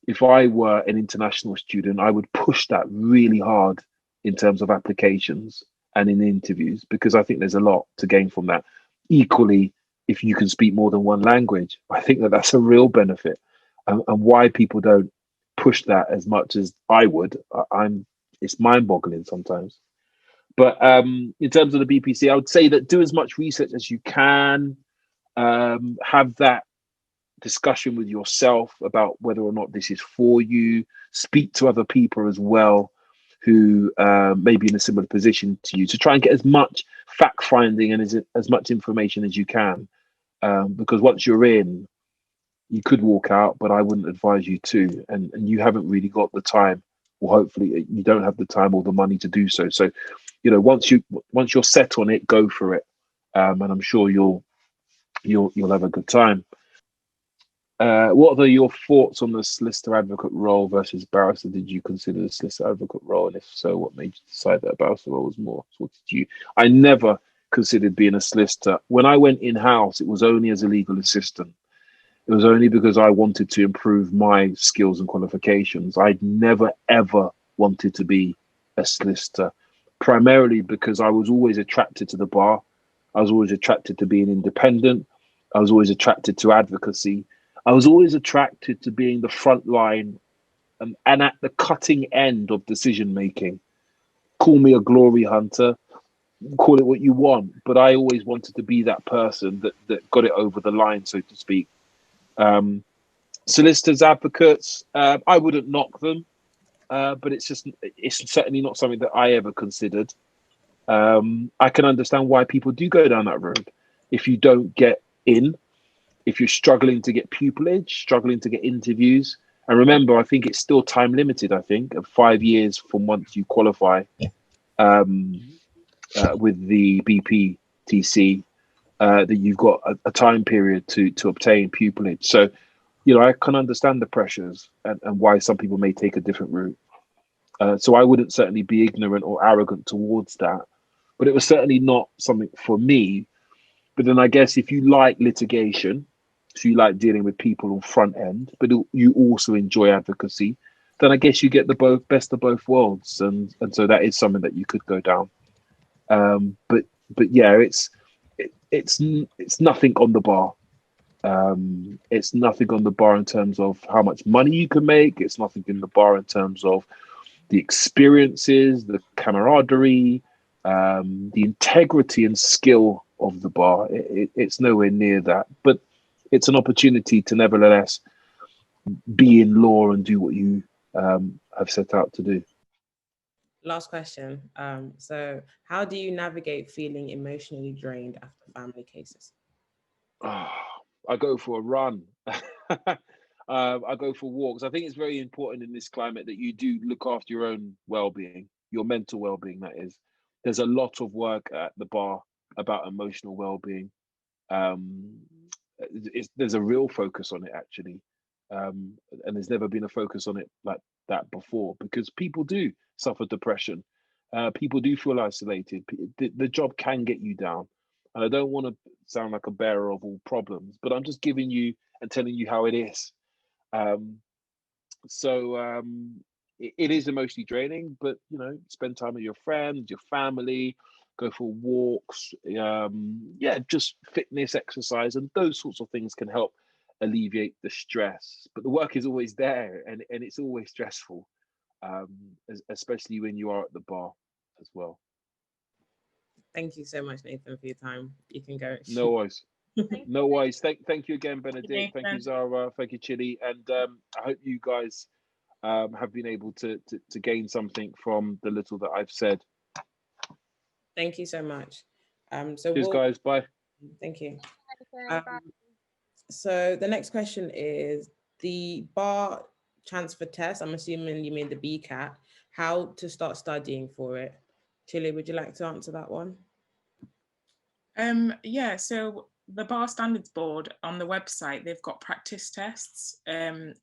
if I were an international student, I would push that really hard in terms of applications and in interviews, because I think there's a lot to gain from that. Equally, if you can speak more than one language, I think that that's a real benefit. And why people don't push that as much as I would, it's mind-boggling sometimes. But in terms of the BPC, I would say that do as much research as you can. Have that discussion with yourself about whether or not this is for you. Speak to other people as well who may be in a similar position to you, to try and get as much fact finding and as much information as you can. Because once you're in, you could walk out, but I wouldn't advise you to. And you haven't really got the time, or hopefully you don't have the time or the money to do so. So, once you're set on it, go for it. And I'm sure you'll have a good time. What are your thoughts on the solicitor advocate role versus barrister? Did you consider the solicitor advocate role, and if so, what made you decide that a barrister role was more suited to you? I never considered being a solicitor. When I went in-house, it was only as a legal assistant. It was only because I wanted to improve my skills and qualifications. I'd never, ever wanted to be a solicitor, primarily because I was always attracted to the bar. I was always attracted to being independent. I was always attracted to advocacy. I was always attracted to being the front line and at the cutting end of decision making. Call me a glory hunter, call it what you want, but I always wanted to be that person that got it over the line, so to speak. Solicitors, advocates, I wouldn't knock them, but it's certainly not something that I ever considered. I can understand why people do go down that road. If you don't get in, if you're struggling to get pupillage, struggling to get interviews, and remember, I think it's still time limited. I think of 5 years from once you qualify with the BPTC, that you've got a time period to obtain pupillage. So, I can understand the pressures and why some people may take a different route. So I wouldn't certainly be ignorant or arrogant towards that, but it was certainly not something for me. But then I guess if you like litigation, so you like dealing with people on front end, but you also enjoy advocacy, then I guess you get the best of both worlds, and so that is something that you could go down. But yeah, it's nothing on the bar. It's nothing on the bar in terms of how much money you can make. It's nothing in the bar in terms of the experiences, the camaraderie, the integrity and skill of the bar. It's nowhere near that. But it's an opportunity to nevertheless be in law and do what you have set out to do.
Last question. So how do you navigate feeling emotionally drained after family cases?
I go for a run. I go for walks. I think it's very important in this climate that you do look after your own well-being, your mental well-being, that is. There's a lot of work at the bar about emotional well-being. There's a real focus on it, actually. And there's never been a focus on it like that before, because people do suffer depression. People do feel isolated. The job can get you down. And I don't want to sound like a bearer of all problems, but I'm just giving you and telling you how it is. It is emotionally draining, but spend time with your friends, your family, go for walks, just fitness, exercise, and those sorts of things can help alleviate the stress. But the work is always there, and it's always stressful. especially when you are at the bar as well.
Thank you so much, Nathan, for your time. You can go.
No worries.
Thank
No
you.
worries. Thank you again, Benedict. Thank you,
Nathan.
Zara. Thank you, Chili. And I hope you guys have been able to gain something from the little that I've said.
Thank you so much. So
Cheers, guys. Bye.
Thank you.
Okay, bye.
So the next question is the bar transfer test. I'm assuming you mean the BCAT. How to start studying for it? Chili, would you like to answer that one?
Yeah, so the Bar Standards Board on the website, they've got practice tests and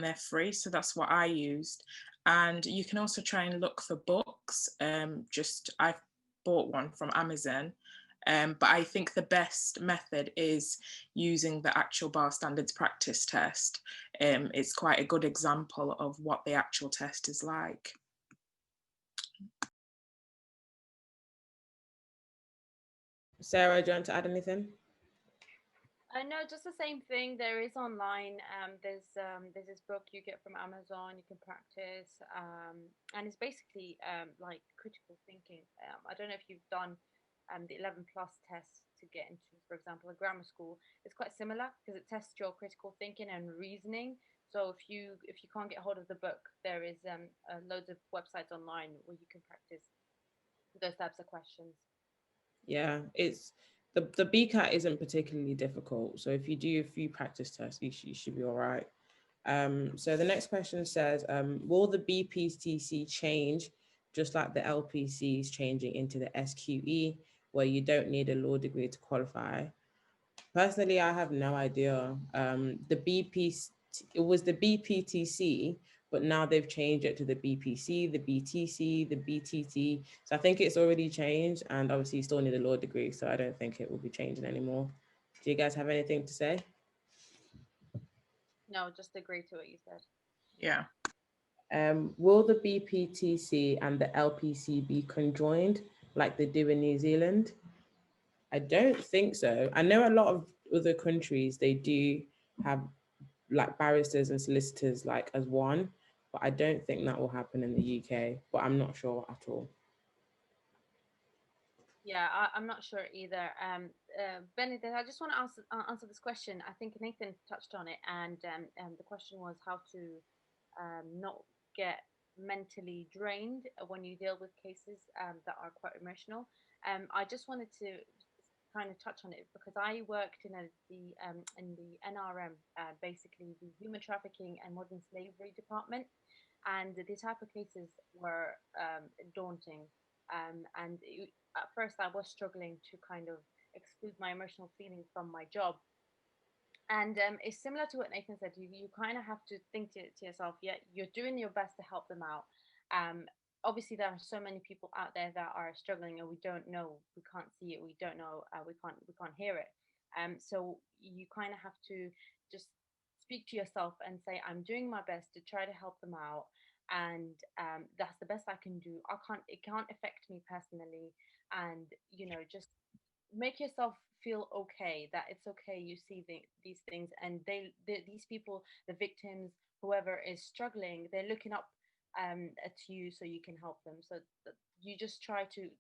they're free. So that's what I used. And you can also try and look for books. I've bought one from Amazon. But I think the best method is using the actual Bar Standards practice test. It's quite a good example of what the actual test is like.
Sarah, do you want to add anything?
No, just the same thing. There is online. There's this book you get from Amazon. You can practice, and it's basically like critical thinking. I don't know if you've done the 11 plus test to get into, for example, a grammar school. It's quite similar because it tests your critical thinking and reasoning. So if you can't get hold of the book, there is loads of websites online where you can practice those types of questions.
Yeah, it's the BCAT isn't particularly difficult. So if you do a few practice tests, you should be all right. So the next question says, will the BPTC change just like the LPC is changing into the SQE, where you don't need a law degree to qualify? Personally, I have no idea. It was the BPTC, but now they've changed it to the BPC, the BTC, the BTT. So I think it's already changed, and obviously you still need a law degree, so I don't think it will be changing anymore. Do you guys have anything to say?
No, just agree to what you said.
Yeah.
Will the BPTC and the LPC be conjoined like they do in New Zealand? I don't think so. I know a lot of other countries, they do have like barristers and solicitors like as one, but I don't think that will happen in the UK, but I'm not sure at all.
Yeah, I'm not sure either. Benedict, I just want to answer this question. I think Nathan touched on it, and the question was how to not get mentally drained when you deal with cases that are quite emotional. I just wanted to kind of touch on it because I worked in the NRM, basically the Human Trafficking and Modern Slavery Department, and the type of cases were daunting. At first, I was struggling to kind of exclude my emotional feelings from my job. And it's similar to what Nathan said. You kind of have to think to yourself, yeah, you're doing your best to help them out. Obviously, there are so many people out there that are struggling, and we don't know, we can't see it, we don't know, we can't hear it. So you kind of have to just speak to yourself and say, I'm doing my best to try to help them out, and that's the best I can do. It can't affect me personally, and just make yourself feel okay, that it's okay you see these things, and these people, the victims, whoever is struggling, they're looking up at you so you can help them. So you just try to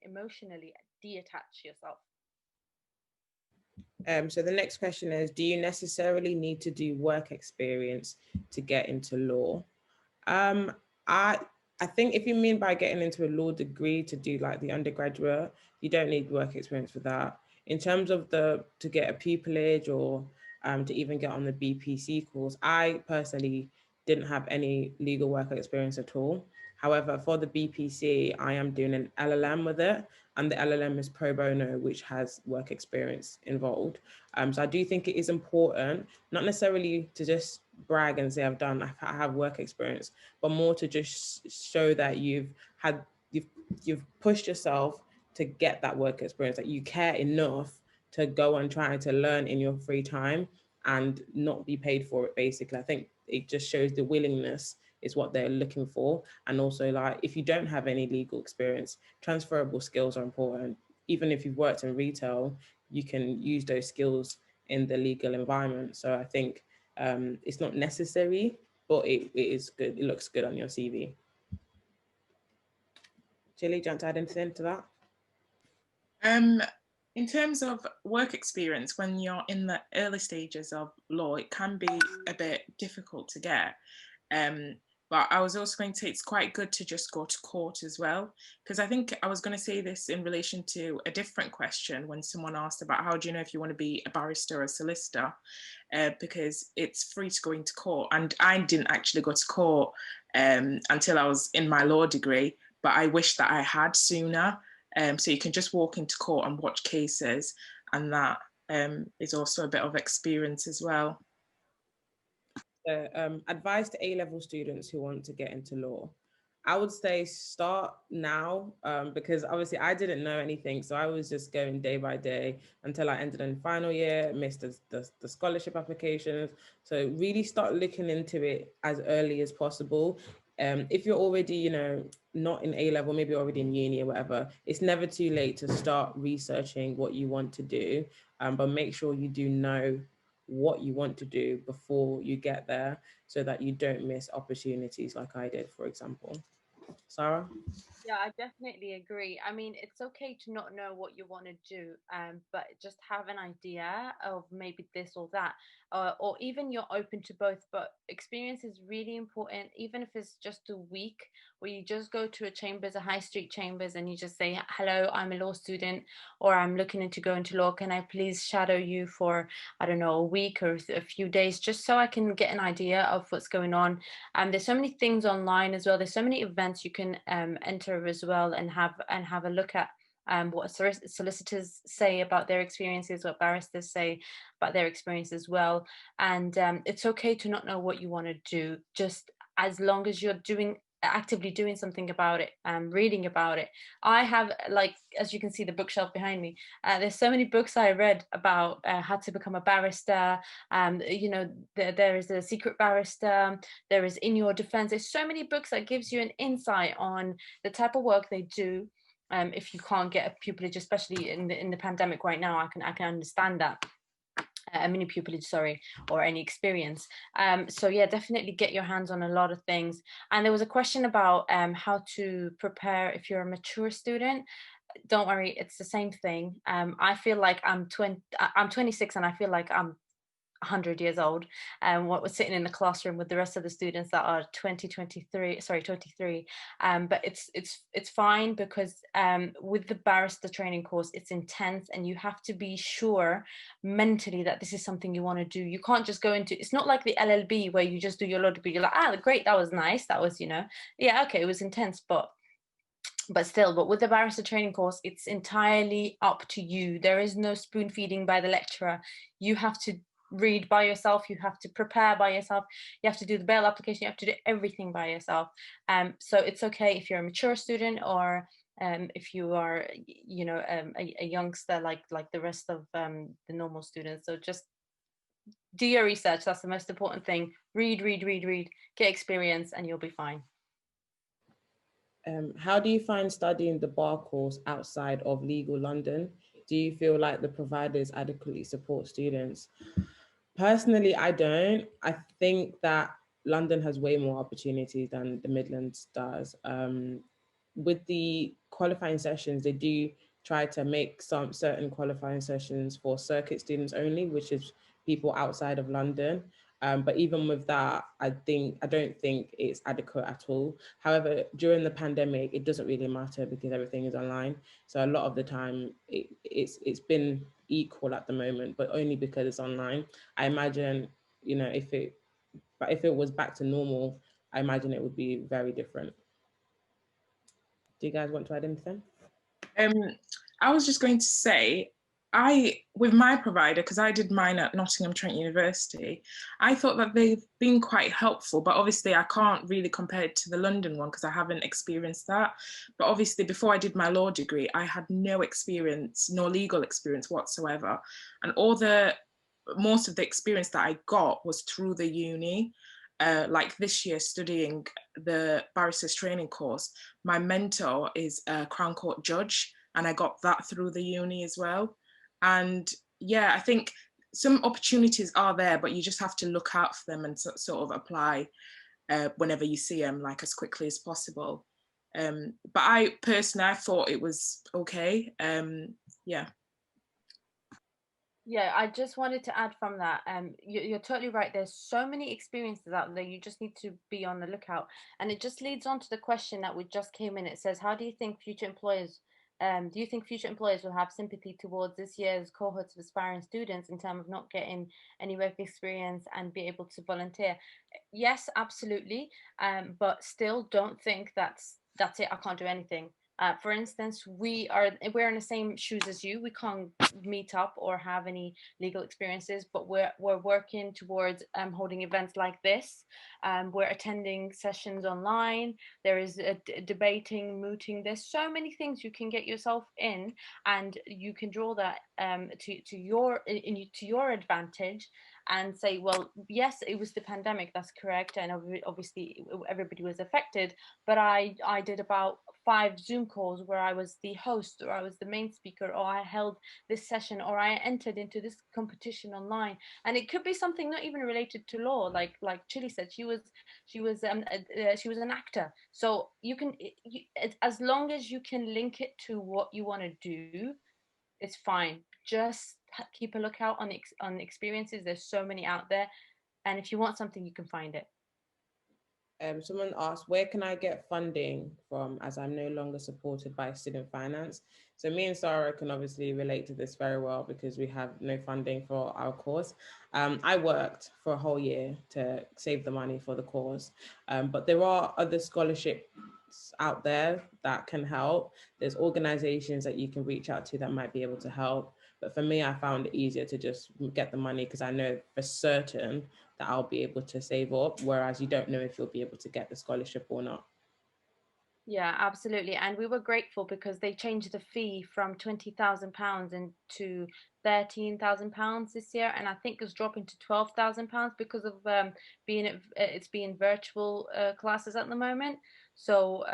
emotionally detach yourself.
So the next question is, do you necessarily need to do work experience to get into law? I I think if you mean by getting into a law degree to do like the undergraduate, you don't need work experience for that. In terms of to get a pupillage or to even get on the BPC course, I personally didn't have any legal work experience at all. However, for the BPC, I am doing an LLM with it, and the LLM is pro bono, which has work experience involved. So I do think it is important, not necessarily to just brag and say I have work experience, but more to just show that you've pushed yourself to get that work experience, that you care enough to go and try to learn in your free time and not be paid for it. Basically, I think it just shows the willingness is what they're looking for. And also, like, if you don't have any legal experience, transferable skills are important. Even if you've worked in retail, you can use those skills in the legal environment. So I think it's not necessary, but it is good. It looks good on your CV. Chilly, do you want to add anything to that?
In terms of work experience, when you're in the early stages of law, it can be a bit difficult to get. But I was also going to say it's quite good to just go to court as well, because I think I was going to say this in relation to a different question when someone asked about how do you know if you want to be a barrister or a solicitor, because it's free to go into court. And I didn't actually go to court until I was in my law degree, but I wish that I had sooner. So you can just walk into court and watch cases, and that is also a bit of experience as well.
Advice to A-level students who want to get into law. I would say start now, because obviously I didn't know anything. So I was just going day by day until I ended in final year, missed the scholarship applications. So really start looking into it as early as possible. If you're already, you know, not in A-level, maybe already in uni or whatever, it's never too late to start researching what you want to do, but make sure you do know what you want to do before you get there so that you don't miss opportunities like I did, for example. Sarah?
Yeah, I definitely agree. I mean, it's okay to not know what you want to do, but just have an idea of maybe this or that, or even you're open to both. But experience is really important, even if it's just a week where you just go to a chambers, a high street chambers, and you just say, "Hello, I'm a law student, or I'm looking into going to law. Can I please shadow you for, I don't know, a week or a few days, just so I can get an idea of what's going on?" There's so many things online as well. There's so many events you can enter as well and have a look at what solicitors say about their experiences, what barristers say about their experience as well. And it's okay to not know what you want to do, just as long as you're actively doing something about it, reading about it. I have, like, as you can see the bookshelf behind me, there's so many books I read about how to become a barrister. You know, there is a secret barrister, there is In Your Defense. There's so many books that gives you an insight on the type of work they do. If you can't get a pupillage, especially in the pandemic right now, I can understand that. A mini pupillage, sorry, or any experience. So yeah, definitely get your hands on a lot of things. And there was a question about how to prepare if you're a mature student. Don't worry, it's the same thing. I feel like I'm 26 and I feel like I'm 100 years old, and what was sitting in the classroom with the rest of the students that are 23. But it's fine, because with the barrister training course, it's intense and you have to be sure mentally that this is something you want to do. You can't just go into, it's not like the LLB where you just do your law degree, you're like, great, that was nice, that was, yeah, okay, it was intense, but with the barrister training course, it's entirely up to you. There is no spoon feeding by the lecturer. You have to read by yourself, you have to prepare by yourself, you have to do the bail application, you have to do everything by yourself. So it's okay if you're a mature student, or if you are, a youngster like the rest of the normal students. So just do your research. That's the most important thing. Read, get experience, and you'll be fine.
How do you find studying the bar course outside of legal London? Do you feel like the providers adequately support students? Personally, I don't. I think that London has way more opportunities than the Midlands does. With the qualifying sessions, they do try to make some certain qualifying sessions for circuit students only, which is people outside of London. But even with that, I don't think it's adequate at all. However, during the pandemic, it doesn't really matter because everything is online. So a lot of the time, it's been equal at the moment, but only because it's online. I imagine, if it was back to normal, I imagine it would be very different. Do you guys want to add anything?
I was just going to say, with my provider, because I did mine at Nottingham Trent University, I thought that they've been quite helpful, but obviously I can't really compare it to the London one because I haven't experienced that. But obviously before I did my law degree, I had no experience, no legal experience whatsoever. And most of the experience that I got was through the uni. Like this year studying the barrister's training course, my mentor is a Crown Court judge, and I got that through the uni as well. And yeah, I think some opportunities are there, but you just have to look out for them and sort of apply whenever you see them, like as quickly as possible. But I personally, I thought it was okay. Yeah.
Yeah, I just wanted to add from that. You're totally right. There's so many experiences out there. You just need to be on the lookout, and it just leads on to the question that we just came in. It says, "How do you think future employers? Do you think future employers will have sympathy towards this year's cohorts of aspiring students in terms of not getting any work experience and be able to volunteer?" Yes, absolutely. But still, don't think that's it. I can't do anything. For instance, we're in the same shoes as you. We can't meet up or have any legal experiences, but we're working towards holding events like this. We're attending sessions online. There is debating, mooting. There's so many things you can get yourself in, and you can draw that to your advantage and say, well, yes, it was the pandemic, that's correct, and obviously everybody was affected, but I did about 5 Zoom calls where I was the host, or I was the main speaker, or I held this session, or I entered into this competition online. And it could be something not even related to law, like Chili said, she was an actor. So you can, as long as you can link it to what you want to do, it's fine. Just keep a lookout on experiences. There's so many out there, and if you want something, you can find it.
Someone asked, where can I get funding from, as I'm no longer supported by student finance? So me and Sarah can obviously relate to this very well because we have no funding for our course. I worked for a whole year to save the money for the course, but there are other scholarships out there that can help. There's organizations that you can reach out to that might be able to help. But for me, I found it easier to just get the money because I know for certain that I'll be able to save up, whereas you don't know if you'll be able to get the scholarship or not.
Yeah, absolutely. And we were grateful because they changed the fee from £20,000 into £13,000 this year, and I think it's dropping to £12,000 because of it's being virtual classes at the moment. So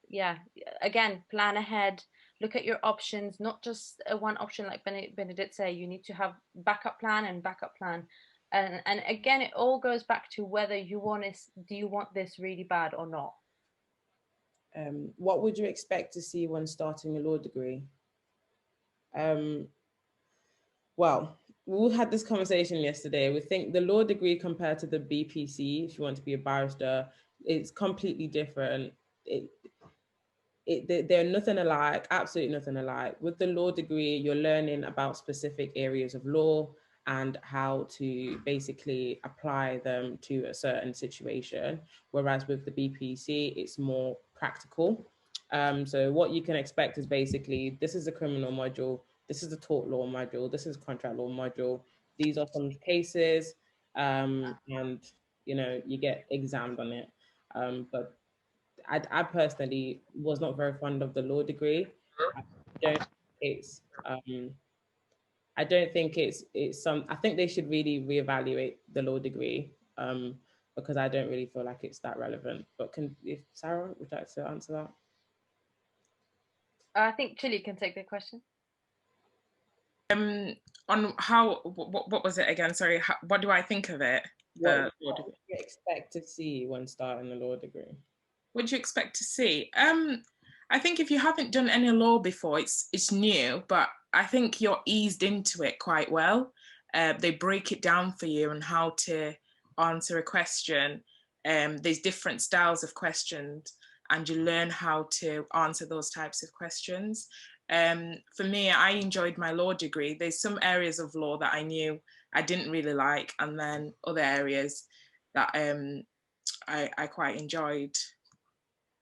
yeah, again, plan ahead, look at your options, not just one option like Benedicte say. You need to have backup plan and backup plan. And again, it all goes back to whether do you want this really bad or not.
What would you expect to see when starting a law degree? Well, we had this conversation yesterday. We think the law degree compared to the BPC, if you want to be a barrister, it's completely different. They're nothing alike, absolutely nothing alike. With the law degree, you're learning about specific areas of law and how to basically apply them to a certain situation. Whereas with the BPC, it's more practical. So what you can expect is basically, this is a criminal module, this is the tort law module, this is contract law module. These are some cases, and you get examined on it. But I personally was not very fond of the law degree. I don't think it's some. I think they should really reevaluate the law degree, because I don't really feel like it's that relevant. But if Sarah would you like to answer that?
I think Chili can take the question.
On how, what was it again? Sorry, what do I think of it?
What do you expect to see when starting the law degree?
What do you expect to see? I think if you haven't done any law before, it's new, but I think you're eased into it quite well. They break it down for you on how to answer a question. There's different styles of questions, and you learn how to answer those types of questions. For me, I enjoyed my law degree. There's some areas of law that I knew I didn't really like, and then other areas that I quite enjoyed.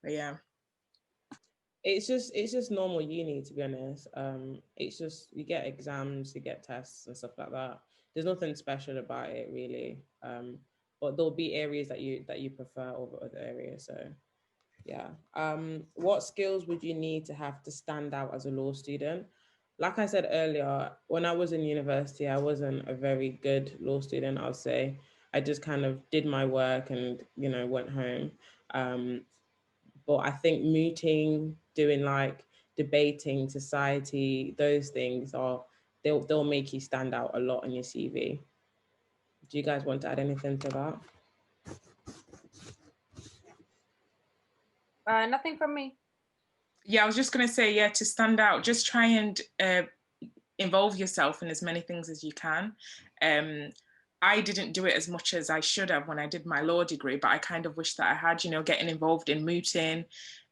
But yeah,
it's just normal uni, to be honest. It's just you get exams, you get tests and stuff like that. There's nothing special about it really. But there'll be areas that you prefer over other areas. So yeah. What skills would you need to have to stand out as a law student? Like I said earlier, when I was in university, I wasn't a very good law student, I'll say. I just kind of did my work and went home. But I think mooting, doing like debating, society, those things are they'll make you stand out a lot on your CV. Do you guys want to add anything to that?
Nothing from me.
Yeah, I was just going to say, yeah, to stand out, just try and involve yourself in as many things as you can. I didn't do it as much as I should have when I did my law degree, but I kind of wish that I had, you know, getting involved in mooting.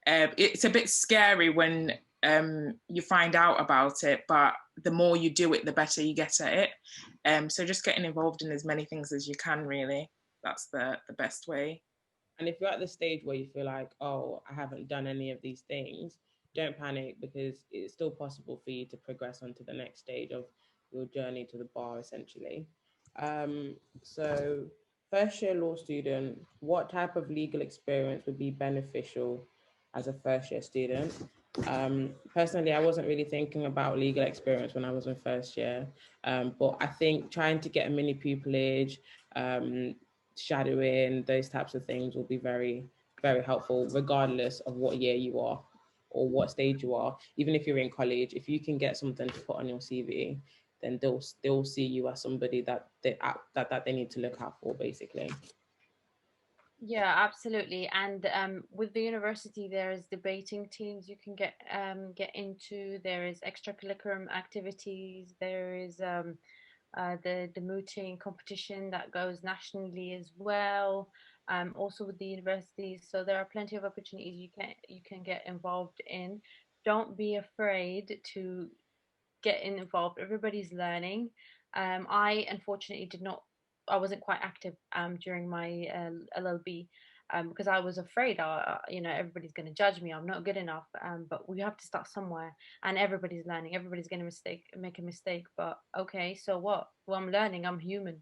It's a bit scary when you find out about it, but the more you do it, the better you get at it. So just getting involved in as many things as you can, really. That's the best way.
And if you're at the stage where you feel like, oh, I haven't done any of these things, don't panic, because it's still possible for you to progress onto the next stage of your journey to the bar, essentially. So first year law student, what type of legal experience would be beneficial as a first year student? Personally, I wasn't really thinking about legal experience when I was in first year, but I think trying to get a mini pupillage, shadowing, those types of things will be very, very helpful, regardless of what year you are or what stage you are. Even if you're in college, if you can get something to put on your CV, then they'll see you as somebody that they need to look out for, basically.
Yeah, absolutely. And with the university, there is debating teams you can get into. There is extracurricular activities. There is the mooting competition that goes nationally as well. Also with the universities, so there are plenty of opportunities you can get involved in. Don't be afraid to get involved. Everybody's learning. I unfortunately I wasn't quite active during my LLB because I was afraid, everybody's going to judge me. I'm not good enough. But we have to start somewhere, and everybody's learning. Everybody's going to make a mistake. But okay, so what? Well, I'm learning. I'm human.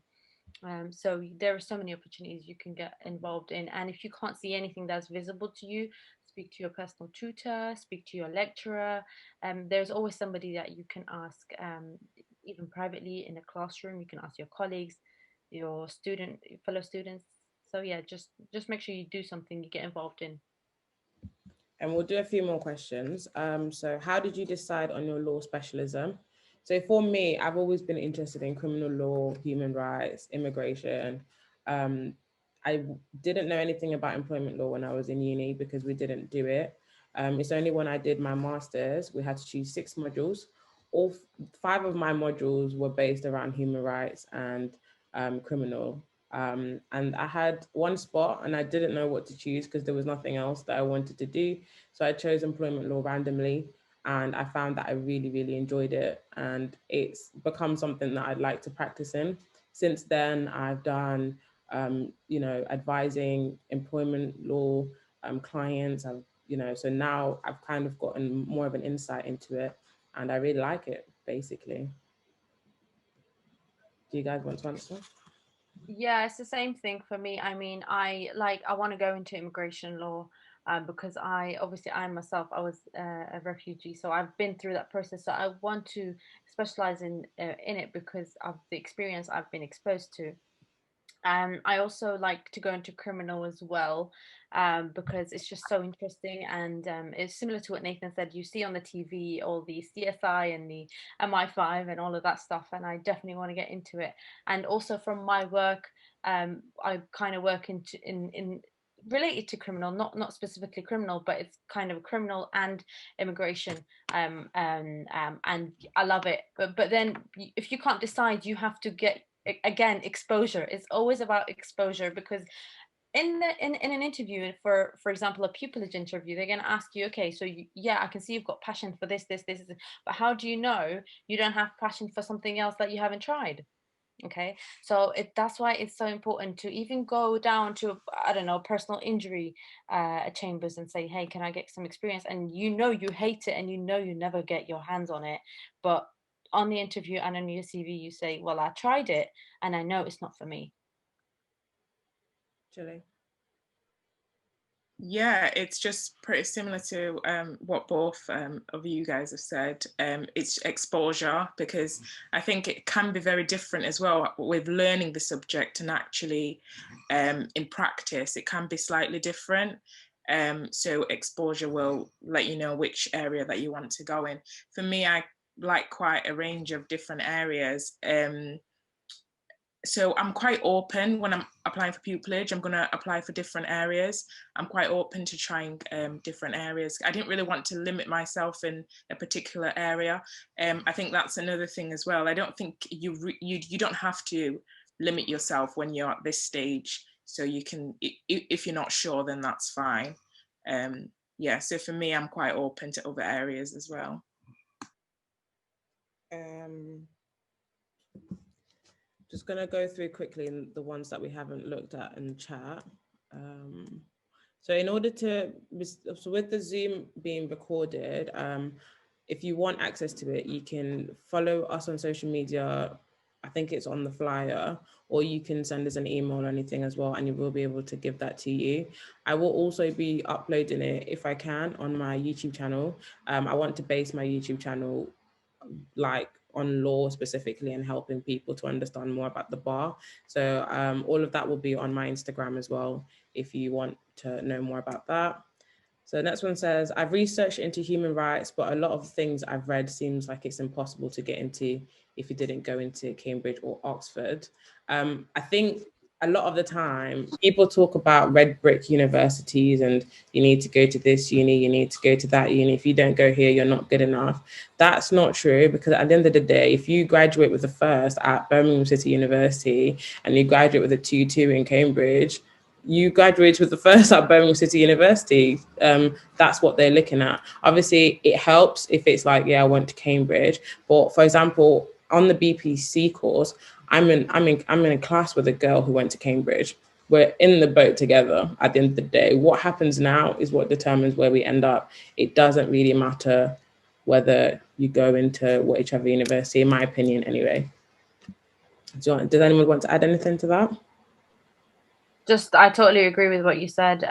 So there are so many opportunities you can get involved in, and if you can't see anything that's visible to you, speak to your personal tutor, speak to your lecturer. There's always somebody that you can ask, even privately in a classroom. You can ask your colleagues, your fellow students. So yeah, just make sure you do something, you get involved in.
And we'll do a few more questions. So how did you decide on your law specialism? So for me, I've always been interested in criminal law, human rights, immigration. I didn't know anything about employment law when I was in uni because we didn't do it. It's only when I did my master's, we had to choose 6 modules. All 5 of my modules were based around human rights and criminal. And I had one spot and I didn't know what to choose because there was nothing else that I wanted to do. So I chose employment law randomly. And I found that I really, really enjoyed it. And it's become something that I'd like to practice in. Since then, I've done, advising employment law clients. So now I've kind of gotten more of an insight into it. And I really like it, basically. Do you guys want to answer?
Yeah, it's the same thing for me. I mean, I want to go into immigration law because I myself, I was a refugee, so I've been through that process. So I want to specialize in it because of the experience I've been exposed to. I also like to go into criminal as well because it's just so interesting, and it's similar to what Nathan said. You see on the TV all the CSI and the MI5 and all of that stuff, and I definitely want to get into it. And also from my work, I kind of work in related to criminal, not specifically criminal, but it's kind of criminal and immigration, and I love it. But then if you can't decide, you have to get, again, exposure. It's always about exposure, because in an interview, for example a pupillage interview, they're going to ask you, okay, so yeah, I can see you've got passion for this, but how do you know you don't have passion for something else that you haven't tried? Okay, so that's why it's so important to even go down to, I don't know, personal injury chambers and say, hey, can I get some experience? And you hate it, and you never get your hands on it, but on the interview and on your CV you say, well, I tried it and I know it's not for me.
Chile.
Yeah, it's just pretty similar to what both of you guys have said. It's exposure, because I think it can be very different as well with learning the subject, and actually in practice it can be slightly different. So exposure will let you know which area that you want to go in. For me, I like quite a range of different areas. So I'm quite open when I'm applying for pupillage. I'm going to apply for different areas. I'm quite open to trying different areas. I didn't really want to limit myself in a particular area. I think that's another thing as well. I don't think you don't have to limit yourself when you're at this stage. So you can, if you're not sure, then that's fine. Yeah, so for me, I'm quite open to other areas as well.
Just going to go through quickly the ones that we haven't looked at in chat. So in order to, so with the Zoom being recorded, if you want access to it, you can follow us on social media. I think it's on the flyer, or you can send us an email or anything as well, and you will be able to give that to you. I will also be uploading it, if I can, on my YouTube channel. I want to base my YouTube channel like on law specifically and helping people to understand more about the bar. So all of that will be on my Instagram as well, if you want to know more about that. So the next one says, I've researched into human rights, but a lot of things I've read seems like it's impossible to get into if you didn't go into Cambridge or Oxford. I think a lot of the time people talk about red brick universities and you need to go to this uni, you need to go to that uni. If you don't go here, you're not good enough. That's not true, because at the end of the day, if you graduate with a first at Birmingham City University and you graduate with a 2-2 in Cambridge, you graduate with the first at Birmingham City University. That's what they're looking at. Obviously, it helps if it's like, yeah, I went to Cambridge. But for example, on the BPC course, I'm in a class with a girl who went to Cambridge. We're in the boat together at the end of the day. What happens now is what determines where we end up. It doesn't really matter whether you go into whichever university, in my opinion, anyway. Does anyone want to add anything to that?
I totally agree with what you said.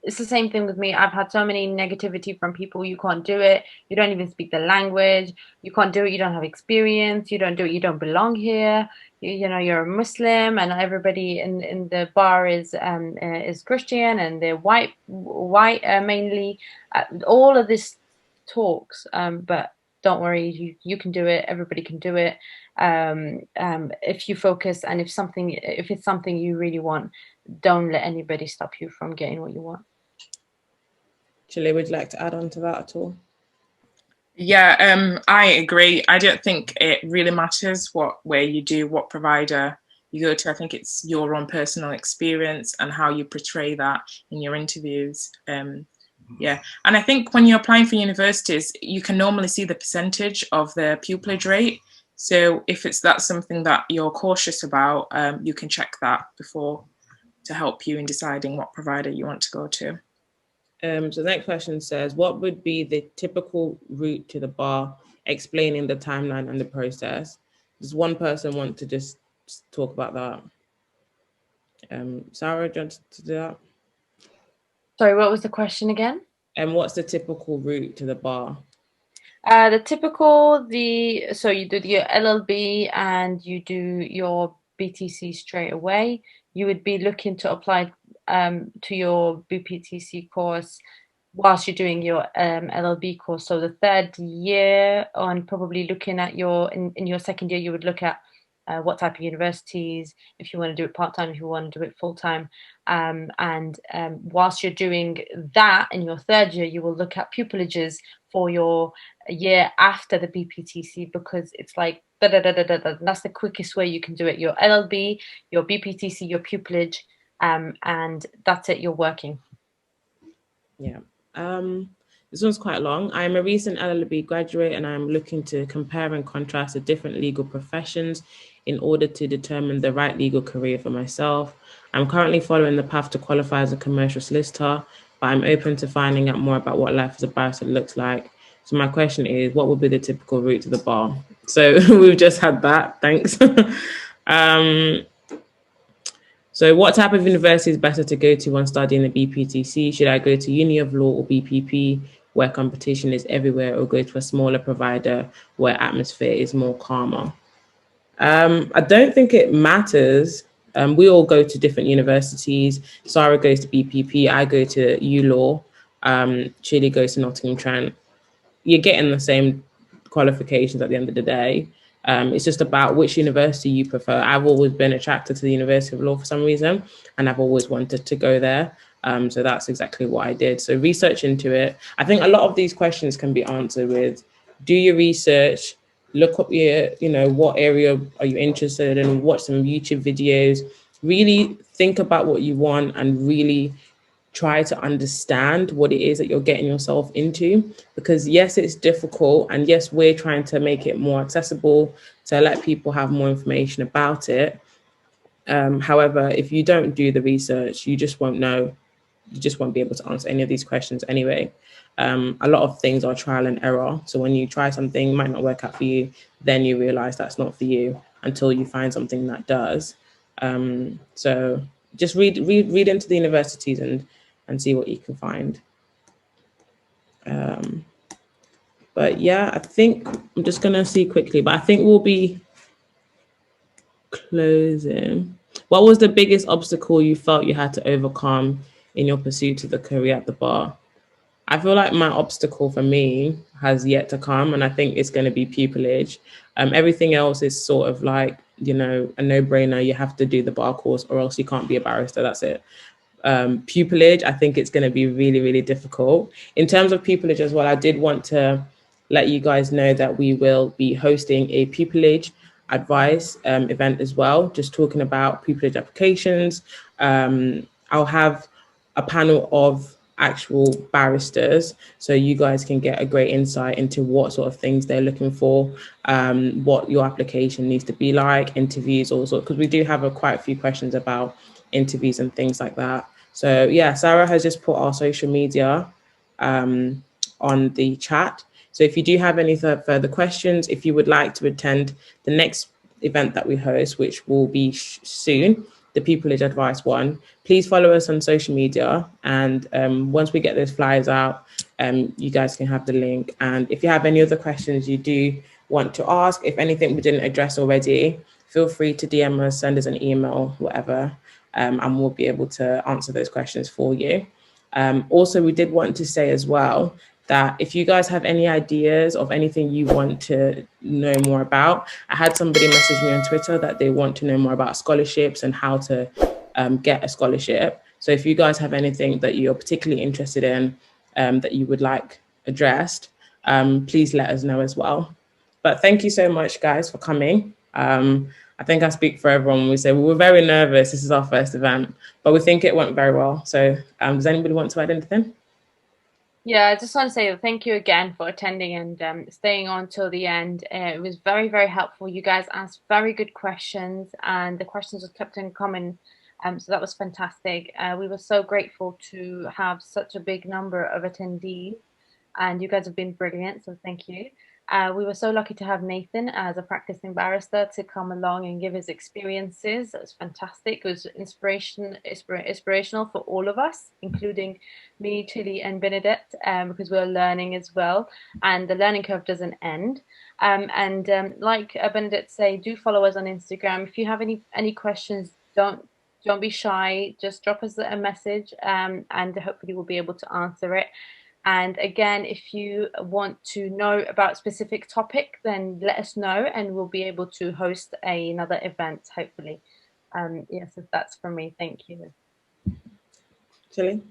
It's the same thing with me. I've had so many negativity from people. You can't do it. You don't even speak the language. You can't do it. You don't have experience. You don't do it. You don't belong here. You know, you're a Muslim, and everybody in the bar is Christian, and they're white mainly. All of this talks, but don't worry, you can do it. Everybody can do it. If you focus, and if it's something you really want, don't let anybody stop you from getting what you want.
Chile, would you like to add on to that at all?
Yeah, I agree. I don't think it really matters where you do, what provider you go to. I think it's your own personal experience and how you portray that in your interviews. Yeah, and I think when you're applying for universities, you can normally see the percentage of the pupillage rate. So if that's something that you're cautious about, you can check that before to help you in deciding what provider you want to go to.
So the next question says, what would be the typical route to the bar, explaining the timeline and the process? Does one person want to just talk about that? Sarah, do you want to do that?
Sorry, what was the question again?
And what's the typical route to the bar?
So you do your LLB and you do your BTC straight away. You would be looking to apply to your BPTC course whilst you're doing your LLB course. So the third year, and probably looking at in your second year, you would look at what type of universities, if you want to do it part-time, if you want to do it full-time. And whilst you're doing that in your third year, you will look at pupillages for your year after the BPTC, because it's like that's the quickest way you can do it. Your LLB, your BPTC, your pupillage, and that's it, you're working.
Yeah. This one's quite long. I'm a recent LLB graduate and I'm looking to compare and contrast the different legal professions in order to determine the right legal career for myself. I'm currently following the path to qualify as a commercial solicitor, but I'm open to finding out more about what life as a barrister looks like. So my question is, what would be the typical route to the bar? So we've just had that, thanks. So what type of university is better to go to when studying the BPTC? Should I go to Uni of Law or BPP, where competition is everywhere, or go to a smaller provider where atmosphere is more calmer? I don't think it matters. We all go to different universities. Sarah goes to BPP, I go to ULaw, Chile goes to Nottingham Trent. You're getting the same qualifications at the end of the day. It's just about which university you prefer. I've always been attracted to the University of Law for some reason, and I've always wanted to go there. So that's exactly what I did. So research into it. I think a lot of these questions can be answered with, do your research, look up your, what area are you interested in, watch some YouTube videos, really think about what you want and really try to understand what it is that you're getting yourself into. Because yes, it's difficult. And yes, we're trying to make it more accessible to let people have more information about it. However, if you don't do the research, you just won't know. You just won't be able to answer any of these questions anyway. A lot of things are trial and error. So when you try something, it might not work out for you, then you realize that's not for you until you find something that does. So just read into the universities and see what you can find. But yeah, I think I'm just gonna see quickly, but I think we'll be closing. What was the biggest obstacle you felt you had to overcome in your pursuit of the career at the bar? I feel like my obstacle for me has yet to come, and I think it's going to be pupillage. Everything else is sort of like, a no-brainer. You have to do the bar course or else you can't be a barrister. That's it. Pupillage, I think it's going to be really, really difficult. In terms of pupillage as well, I did want to let you guys know that we will be hosting a pupillage advice event as well, just talking about pupillage applications. I'll have a panel of actual barristers, so you guys can get a great insight into what sort of things they're looking for, what your application needs to be like, interviews also, because we do have quite a few questions about interviews and things like that. So yeah, Sarah has just put our social media on the chat. So if you do have any further questions, if you would like to attend the next event that we host, which will be soon, the Pupillage Advice one, please follow us on social media. And once we get those flyers out, you guys can have the link. And if you have any other questions you do want to ask, if anything we didn't address already, feel free to DM us, send us an email, whatever, and we'll be able to answer those questions for you. Also, we did want to say as well that if you guys have any ideas of anything you want to know more about, I had somebody message me on Twitter that they want to know more about scholarships and how to get a scholarship. So if you guys have anything that you're particularly interested in that you would like addressed, please let us know as well. But thank you so much, guys, for coming. I think I speak for everyone when we say we were very nervous. This is our first event, but we think it went very well. So does anybody want to add anything?
Yeah, I just want to say thank you again for attending and staying on till the end. It was very, very helpful. You guys asked very good questions and the questions were kept in common. So that was fantastic. We were so grateful to have such a big number of attendees and you guys have been brilliant. So thank you. We were so lucky to have Nathan as a practicing barrister to come along and give his experiences. It was fantastic. It was inspirational for all of us, including me, Chilly, and Benedicte, because we're learning as well. And the learning curve doesn't end. Like Benedicte say, do follow us on Instagram. If you have any questions, don't be shy. Just drop us a message, and hopefully we'll be able to answer it. And again, if you want to know about specific topic, then let us know and we'll be able to host another event, hopefully. Yes, that's from me. Thank you.
Chilly?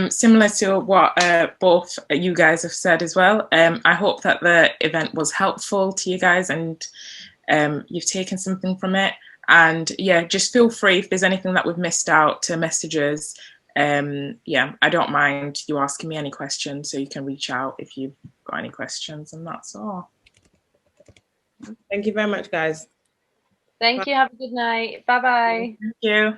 Similar to what both you guys have said as well. I hope that the event was helpful to you guys and you've taken something from it. And yeah, just feel free if there's anything that we've missed out to message us. I don't mind you asking me any questions, so you can reach out if you've got any questions, and that's all.
Thank you very much, guys.
Thank you. Have a good night. Bye-bye.
Thank you.